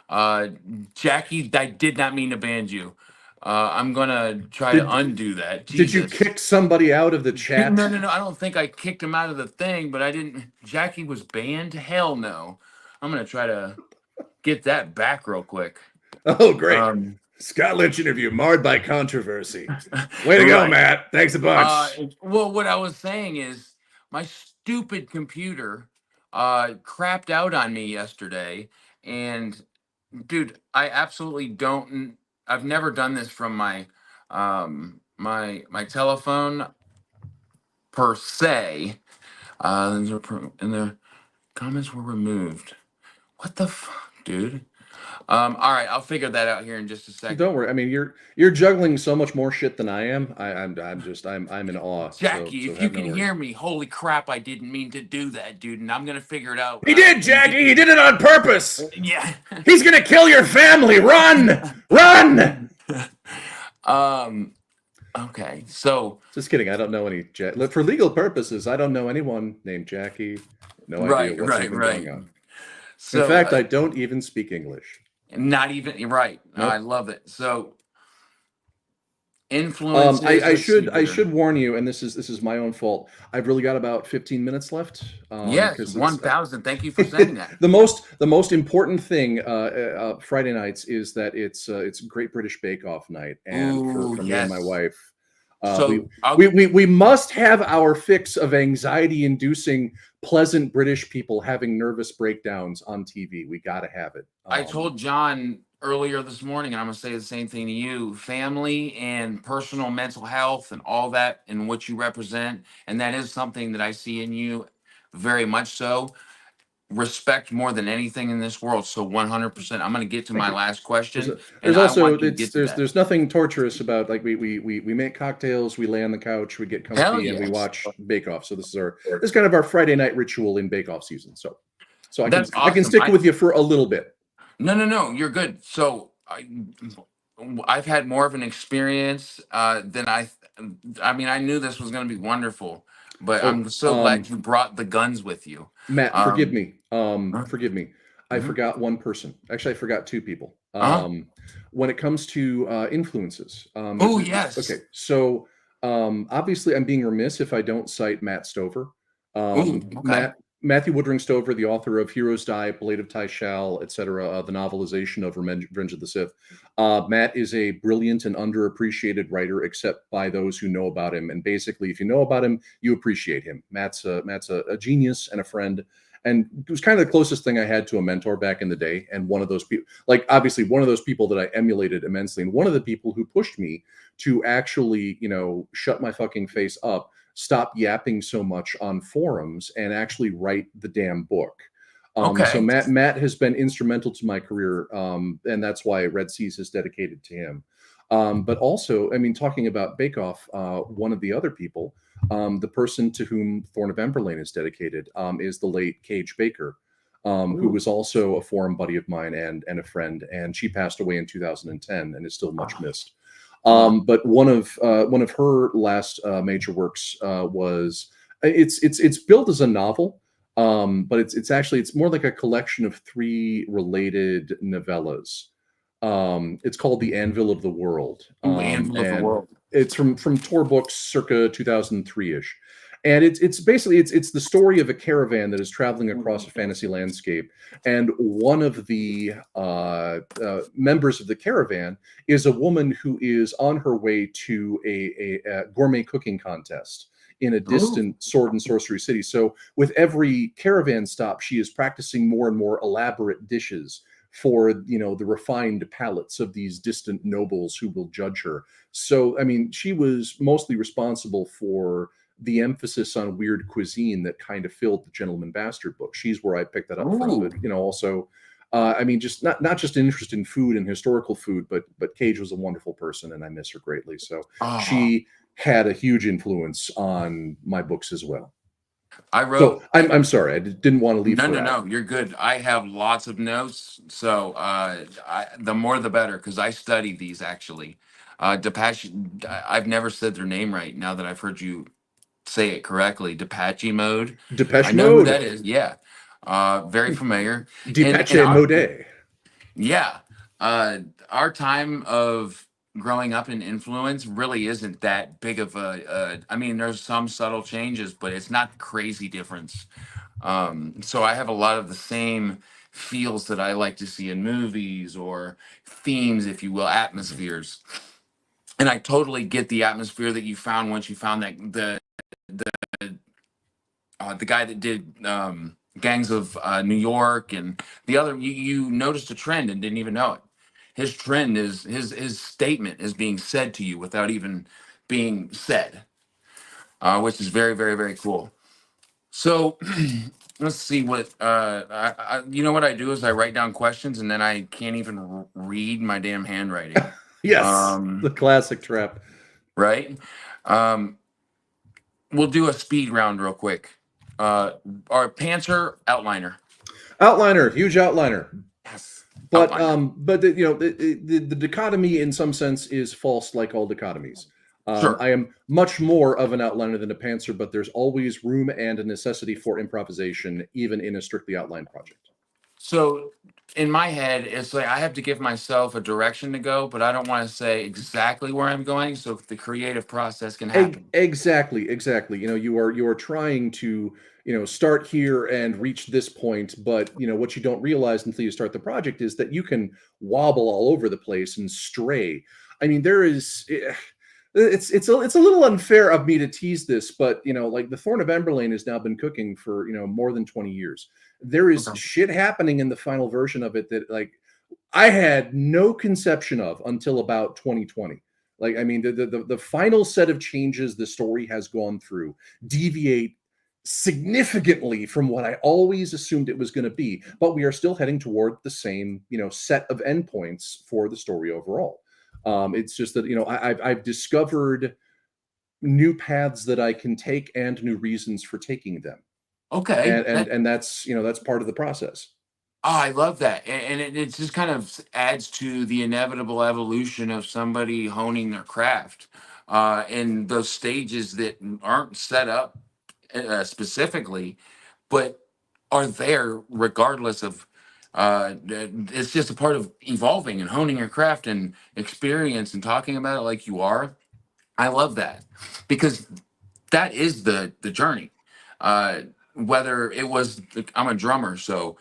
uh Jackie, I did not mean to ban you. I'm gonna try to Did undo that. did you Jesus. kick somebody out of the No, chat? no, no. I don't think I kicked him out of the thing, but I didn't. Jackie was banned? Hell no. I'm gonna try to get that back real quick. Oh, great. Um, Scott Lynch interview marred by controversy. Way to go, right. Matt. Thanks a bunch. Well, what I was saying is my stupid computer crapped out on me yesterday, and dude, I absolutely don't. I've never done this from my telephone per se. And the comments were removed. What the fuck, dude? All right, I'll figure that out here in just a second. Don't worry. I mean, you're juggling so much more shit than I am. I'm in awe. Jackie, So if you have no can worries. hear me, holy crap, I didn't mean to do that, dude, and I'm gonna figure it out. He did, Jackie. He did it on purpose. Yeah. He's gonna kill your family. Run, run. um. Okay. So. Just kidding. I don't know any Jack. For legal purposes, I don't know anyone named Jackie. No idea Right. what's Right. even Right. going on. In So. fact, I don't even speak English. Not even. You're right. I Nope. love it. So. Influences. I Let's see should here. warn you, and this is my own fault. I've really got about 15 minutes left. Yes. Because it's 1,000. Thank you for saying that. the most important thing Friday nights is that it's Great British Bake Off night, and Ooh. for me and my Yes. wife, So. we must have our fix of anxiety-inducing, pleasant British people having nervous breakdowns on TV. We got to have it. I told John earlier this morning, and I'm gonna say the same thing to you: family and personal mental health, and all that, and what you represent, and that is something that I see in you, very much so. Respect more than anything in this world. So 100%. I'm gonna get to Thank my you. last There's question, and there's I also want you to get to that. there's nothing torturous about, like, we make cocktails, we lay on the couch, we get Hell comfy, and we yes. watch Bake Off. So this is kind of our Friday night ritual in Bake Off season. So That's I can awesome. stick with you for a little bit. No. You're good. So I've had more of an experience than I mean, I knew this was going to be wonderful, but So I'm so glad you brought the guns with you. Matt, forgive Um, me. Forgive me. I mhm. forgot one person. Actually, I forgot two people. Uh-huh. When it comes to influences, Oh, yes. okay. So obviously, I'm being remiss if I don't cite Matt Stover. Oh, okay. Matthew Woodring Stover, the author of Heroes Die, Blade of Tai Shal, etc., the novelization of Revenge of the Sith. Matt is a brilliant and underappreciated writer, except by those who know about him. And basically, if you know about him, you appreciate him. Matt's a genius and a friend, and it was kind of the closest thing I had to a mentor back in the day. And one of those people, like, obviously one of those people that I emulated immensely, and one of the people who pushed me to actually, shut my fucking face up, stop yapping so much on forums, and actually write the damn book. So Okay. Matt has been instrumental to my career, and that's why Red Seas is dedicated to him. But also, I mean, talking about Bake Off, one of the other people, the person to whom Thorn of Emberlane is dedicated, is the late Cage Baker, who Ooh. was also a forum buddy of mine and a friend, and she passed away in 2010 and is still much Ah, missed. wow. But one of her last major works was, it's billed as a novel, but it's more like a collection of three related novellas. It's called The Anvil of the World, Ooh, Anvil of the and World. it's from Tor Books, circa 2003-ish. And it's basically it's the story of a caravan that is traveling across a fantasy landscape, and one of the members of the caravan is a woman who is on her way to a gourmet cooking contest in a Ooh. distant sword and sorcery city. So with every caravan stop, she is practicing more and more elaborate dishes for the refined palates of these distant nobles who will judge her. So I mean, she was mostly responsible for the emphasis on weird cuisine that kind of filled the Gentleman Bastard book. She's where I picked that up from. Ooh. But also, I mean, just not just an interest in food and historical food, but Cage was a wonderful person, and I miss her greatly. So Oh, she had a huge influence on my books as well. I So wrote. I'm sorry, I didn't want to leave No, her no, out. no. You're good. I have lots of notes, so the more the better because I study these actually. Depache, I've never said their name right. Now that I've heard you say it correctly, Depache mode. I Depeche know who Mode, that is. Yeah, very familiar. And Depeche Mode. yeah, uh, our time of growing up in influence really isn't that big of a. I mean, there's some subtle changes, but it's not crazy difference. So I have a lot of the same feels that I like to see in movies or themes, if you will, atmospheres. And I totally get the atmosphere that you found once you found that the guy that did Gangs of New York and the other. You noticed a trend and didn't even know it. His trend is his statement is being said to you without even being said, which is very very very cool. So let's see what you know what I do is I write down questions and then I can't even read my damn handwriting. Yes, the Um, classic trap. right? Um, we'll do a speed round real quick. Our Panther outliner. Outliner, huge outliner. Yes, But outliner. the dichotomy in some sense is false, like all dichotomies. Sure. I am much more of an outliner than a pantser, but there's always room and a necessity for improvisation, even in a strictly outlined project. So in my head, it's like I have to give myself a direction to go, but I don't want to say exactly where I'm going, so the creative process can happen. Exactly, exactly. You are trying to start here and reach this point, but what you don't realize until you start the project is that you can wobble all over the place and stray. I mean, it's a little unfair of me to tease this, but like the Thorn of Emberlane has now been cooking for more than 20 years. There is Okay. shit happening in the final version of it that like I had no conception of until about 2020. Like, I mean, the final set of changes the story has gone through deviate significantly from what I always assumed it was going to be, but we are still heading toward the same, set of endpoints for the story overall. It's just that I've discovered new paths that I can take and new reasons for taking them, Okay. and that's part of the process. Oh, I love that. And it just kind of adds to the inevitable evolution of somebody honing their craft in those stages that aren't set up specifically, but are there regardless of. It's just a part of evolving and honing your craft and experience and talking about it like you are. I love that because that is the journey. Uh, whether it was, I'm a drummer, so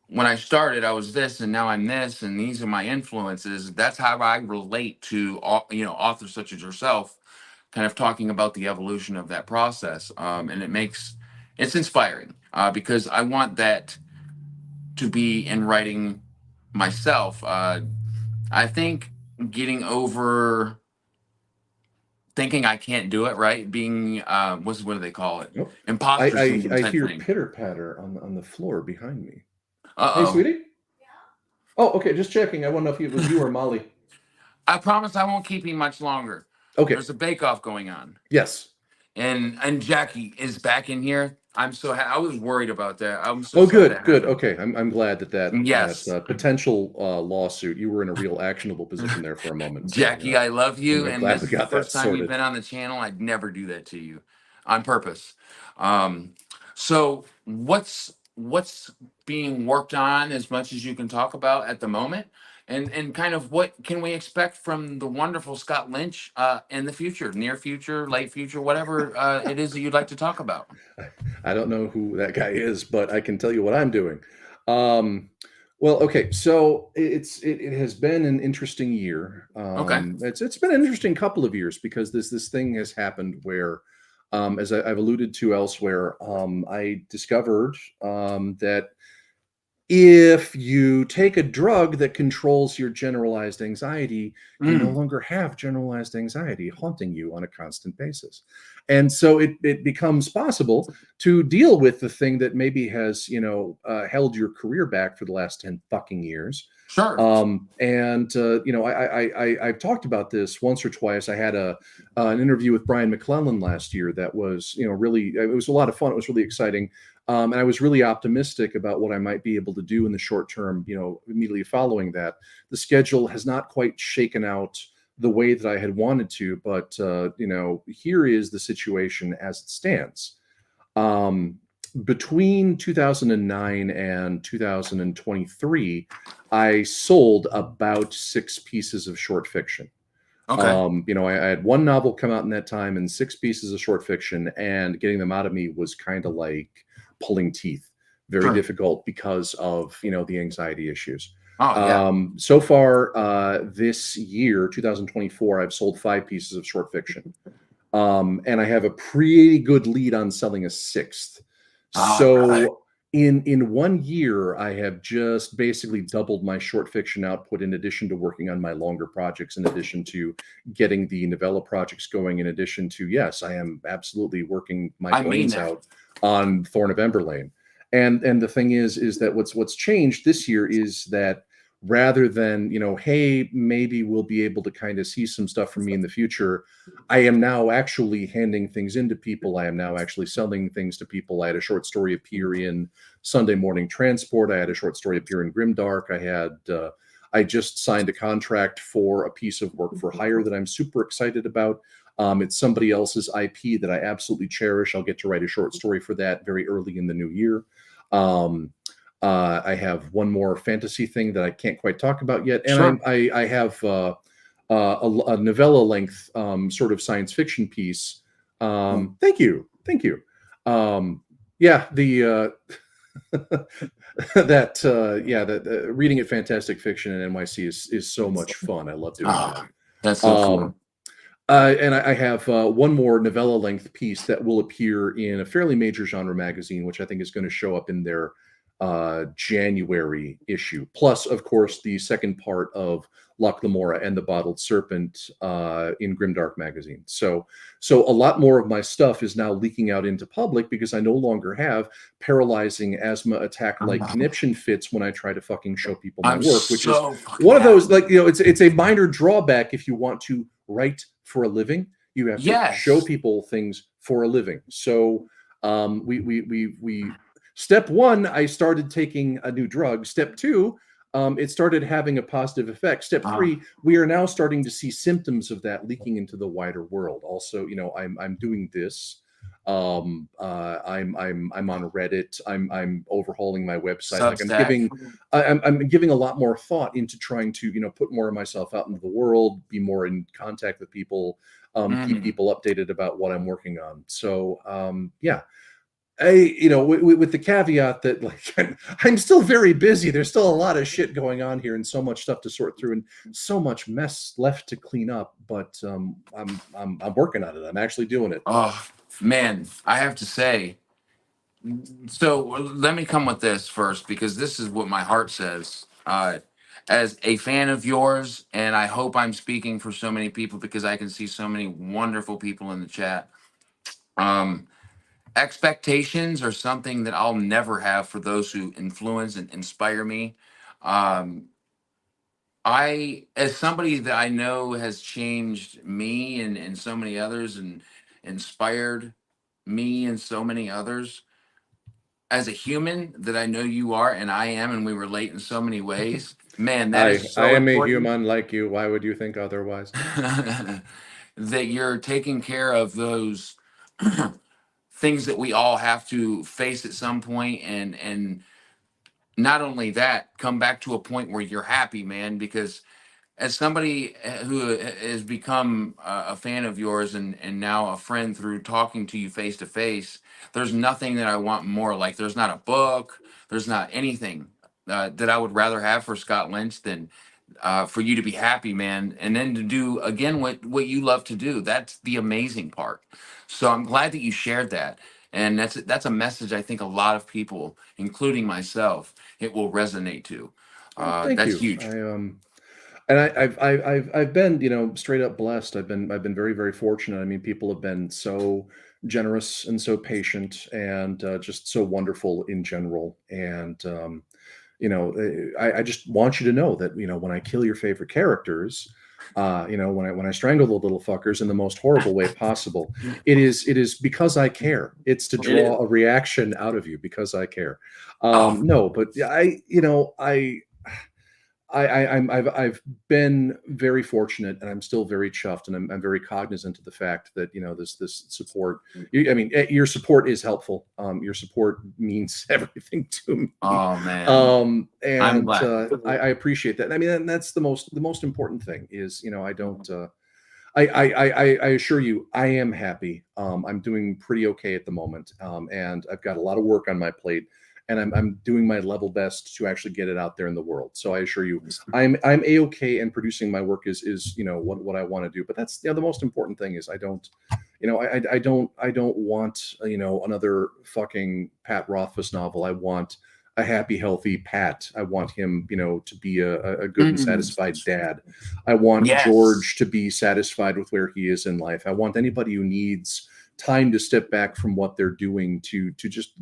when I started, I was this, and now I'm this, and these are my influences. That's how I relate to authors such as yourself, kind of talking about the evolution of that process, and it's inspiring because I want that to be in writing myself. I think getting over thinking I can't do it, right? Being what do they call it? Nope. I Imposter syndrome I type hear thing. pitter patter on the floor behind me. Uh Hey, oh. sweetie. Oh, okay. Just checking. I want to know if it was you or Molly. I promise I won't keep you much longer. Okay. There's a bake off going on. Yes. And Jackie is back in here. I was worried about that. I'm so Oh, sorry that good, good. happened. Okay, I'm glad that Yes, potential lawsuit. You were in a real actionable position there for a moment. So Jackie, I love you, I'm and glad this we is the got that first time you've sorted. been on the channel. I'd never do that to you, on purpose. Um, so what's being worked on as much as you can talk about at the moment, and kind of what can we expect from the wonderful Scott Lynch in the future, near future, late future, whatever it is that you'd like to talk about. I don't know who that guy is, but I can tell you what I'm doing. Um, well, okay, so it has been an interesting year. Okay. It's been an interesting couple of years because this thing has happened where, as I've alluded to elsewhere, I discovered that If you take a drug that controls your generalized anxiety, you no Mm, longer have generalized anxiety haunting you on a constant basis. And so it becomes possible to deal with the thing that maybe has, held your career back for the last 10 fucking years. sure. I've talked about this once or twice. I had an interview with Brian McClellan last year that was, really, it was a lot of fun. It was really exciting. And I was really optimistic about what I might be able to do in the short term, immediately following that. The schedule has not quite shaken out the way that I had wanted to, but, here is the situation as it stands. Um, Between 2009 and 2023, I sold about 6 pieces of short fiction. Okay. I had one novel come out in that time and 6 pieces of short fiction, and getting them out of me was kind of like pulling teeth. Very Sure. difficult because of the anxiety issues. Oh yeah. So far, this year, 2024, I've sold 5 pieces of short fiction, and I have a pretty good lead on selling a sixth. All right. So in 1 year, I have just basically doubled my short fiction output. In addition to working on my longer projects, in addition to getting the novella projects going, in addition to, yes, I am absolutely working my I mean brains that. out on Thorn of Emberlane. And the thing is that what's changed this year is that rather than, hey, maybe we'll be able to kind of see some stuff from me in the future, I am now actually handing things into people. I am now actually selling things to people. I had a short story appear in Sunday Morning Transport. I had a short story appear in Grimdark. I just signed a contract for a piece of work for hire that I'm super excited about. It's somebody else's IP that I absolutely cherish. I'll get to write a short story for that very early in the new year. Um, I have one more fantasy thing that I can't quite talk about yet, and Sure. I have a novella length sort of science fiction piece. Thank you. Yeah, the that reading at Fantastic Fiction and NYC is so much fun. I love doing that. Oh, that's so Um, cool. and I have one more novella length piece that will appear in a fairly major genre magazine, which I think is going to show up in their January issue. Plus, of course, the second part of Loch Lamora and the Bottled Serpent in Grimdark magazine. So a lot more of my stuff is now leaking out into public because I no longer have paralyzing asthma attack like conniption fits when I try to fucking show people my I'm work, which is so fucking one of those, happy. like, it's a minor drawback if you want to write for a living. You have to show Yes. people things for a living. So we step one, I started taking a new drug. Step two, it started having a positive effect. Step Uh, three, we are now starting to see symptoms of that leaking into the wider world. Also, I'm doing this. I'm on Reddit. I'm overhauling my website. Like Substack. I'm giving a lot more thought into trying to put more of myself out into the world, be more in contact with people, keep Mm. people updated about what I'm working on. So yeah, with the caveat that, like, I'm still very busy. There's still a lot of shit going on here, and so much stuff to sort through, and so much mess left to clean up. But I'm working on it. I'm actually doing it. Oh man, I have to say. So let me come with this first because this is what my heart says. As a fan of yours, and I hope I'm speaking for so many people because I can see so many wonderful people in the chat. Um, Expectations are something that I'll never have for those who influence and inspire me. Um, as somebody that I know has changed me and so many others and inspired me and so many others, as a human that I know you are and I am, and we relate in so many ways, man, that is I so am a important. human like you. Why would you think otherwise? That you're taking care of those things that we all have to face at some point, and not only that, come back to a point where you're happy, man, because as somebody who has become a fan of yours and now a friend through talking to you face to face, there's nothing that I want more. Like, there's not a book, there's not anything that I would rather have for Scott Lynch than for you to be happy, man, and then to do again what you love to do. That's the amazing part. So I'm glad that you shared that, and that's a message I think a lot of people, including myself, it will resonate to. Well, thank That's you. huge. And I've been, straight up blessed. I've been very, very fortunate. I mean, people have been so generous and so patient and just so wonderful in general. And I just want you to know that when I kill your favorite characters, when I strangle the little fuckers in the most horrible way possible, it is because I care. It's to It is. draw a reaction out of you because I care. Oh, No, but I've been very fortunate, and I'm still very chuffed, and I'm very cognizant of the fact that this support. I mean, your support is helpful. Your support means everything to me, oh man, I'm and glad. I appreciate that. I mean, and that's the most important thing is I don't. I assure you, I am happy. I'm doing pretty okay at the moment, and I've got a lot of work on my plate, and I'm doing my level best to actually get it out there in the world. So I assure you, I'm a okay, and producing my work is what I want to do. But that's the most important thing is I don't. I don't want another fucking Pat Rothfuss novel. I want a happy, healthy Pat. I want him to be a good and Mm, satisfied dad. I want yes, George to be satisfied with where he is in life. I want anybody who needs time to step back from what they're doing to just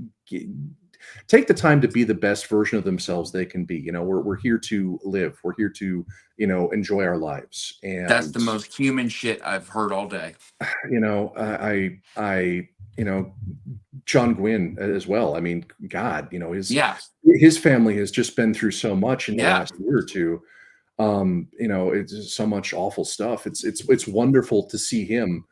take the time to be the best version of themselves they can be. We're here to live. We're here to enjoy our lives. that's And the most human shit I've heard all day. I John Gwynn as well. I mean, God, Yeah, his family has just been through so much in the yeah. last year or two. It's so much awful stuff. It's wonderful to see him,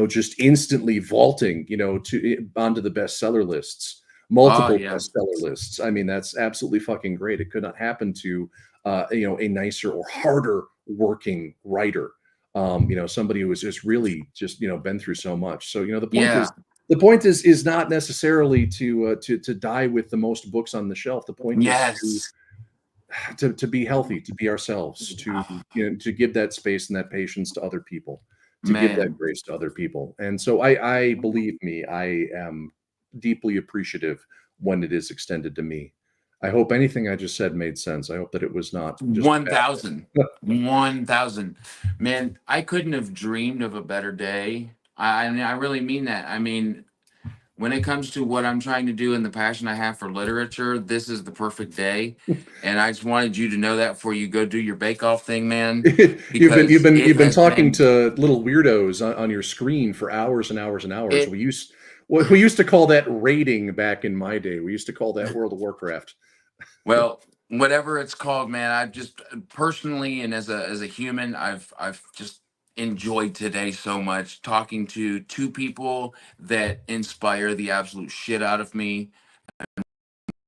just instantly vaulting, to onto the bestseller lists, Oh multiple yeah, bestseller lists. I mean, that's absolutely fucking great. It could not happen to, a nicer or harder working writer. Somebody who has just really just been through so much. So the point is. yeah. The point is not necessarily to die with the most books on the shelf. The point is to Yes, to be healthy, to be ourselves, to to give that space and that patience to other people, to give that man. grace to other people. And so I believe me, I am deeply appreciative when it is extended to me. I hope anything I just said made sense. I hope that it was not just 1,000. bad. 1,000. Man, I couldn't have dreamed of a better day. I mean, I really mean that. I mean, when it comes to what I'm trying to do and the passion I have for literature, this is the perfect day. And I just wanted you to know that before you go do your bake off thing, man, you've been you've because been it you've been has talking been to little weirdos on your screen for hours and hours and hours. it. We used to call that raiding back in my day. We used to call that World of Warcraft. Well, whatever it's called, man, I've just personally and as a human, I've just enjoyed today so much talking to two people that inspire the absolute shit out of me.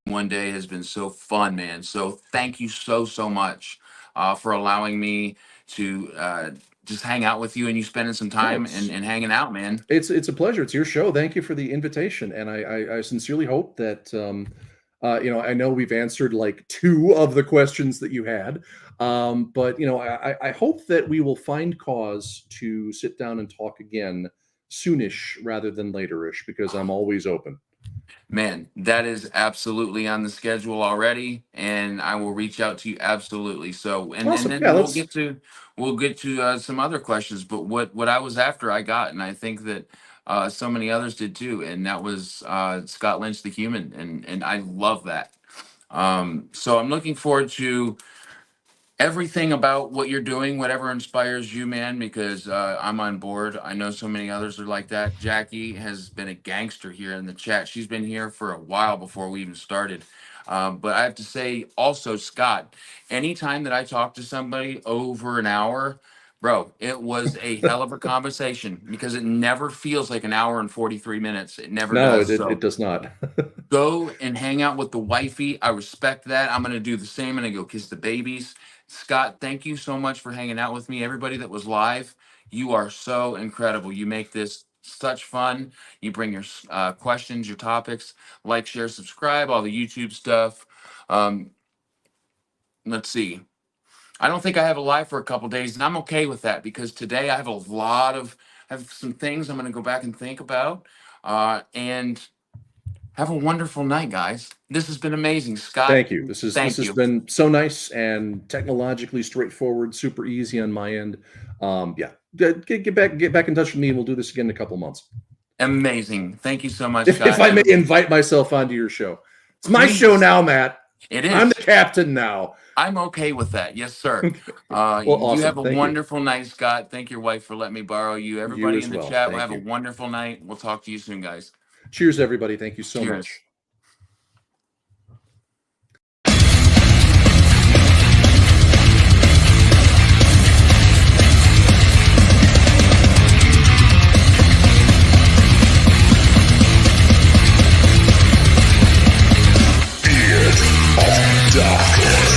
One day has been so fun, man. So thank you so much for allowing me to just hang out with you and you spending some No, time and hanging out, man. it's a pleasure. It's your show. Thank you for the invitation, and I sincerely hope that I know we've answered like two of the questions that you had, but I hope that we will find cause to sit down and talk again soonish rather than laterish because I'm always open. Man, that is absolutely on the schedule already, and I will reach out to you absolutely. So, and Awesome. Yeah, then let's. we'll get to some other questions. But what I was after, I got, and I think that so many others did too. And that was Scott Lynch, the human, and I love that. So I'm looking forward to everything about what you're doing, whatever inspires you, man, because I'm on board. I know so many others are like that. Jackie has been a gangster here in the chat. She's been here for a while before we even started. But I have to say also, Scott, anytime that I talk to somebody over an hour, bro, it was a hell of a conversation because it never feels like an hour and 43 minutes. It never No, does. it So does not. go and hang out with the wifey. I respect that. I'm gonna do the same. I'm gonna go kiss the babies. Scott, thank you so much for hanging out with me. Everybody that was live, you are so incredible. You make this such fun. You bring your questions, your topics, like, share, subscribe, all the YouTube stuff. Um, let's see. I don't think I have a live for a couple days, and I'm okay with that because today I have some things I'm going to go back and think about, and Have a wonderful night, guys. This has been amazing, Scott. Thank you. This Thank has you. been so nice and technologically straightforward, super easy on my end. Yeah, get back in touch with me, and we'll do this again in a couple months. Amazing. Thank you so much, If Scott. I may invite myself onto your show, it's my Please. show now, Matt. It is. I'm the captain now. I'm okay with that. Yes, sir. Well, You awesome. have a Thank you. wonderful night, Scott. Thank your wife for letting me borrow you. Everybody as in the well. chat will Thank have a you. wonderful night. We'll talk to you soon, guys. Cheers, everybody. Thank you so Cheers. much. Darkness.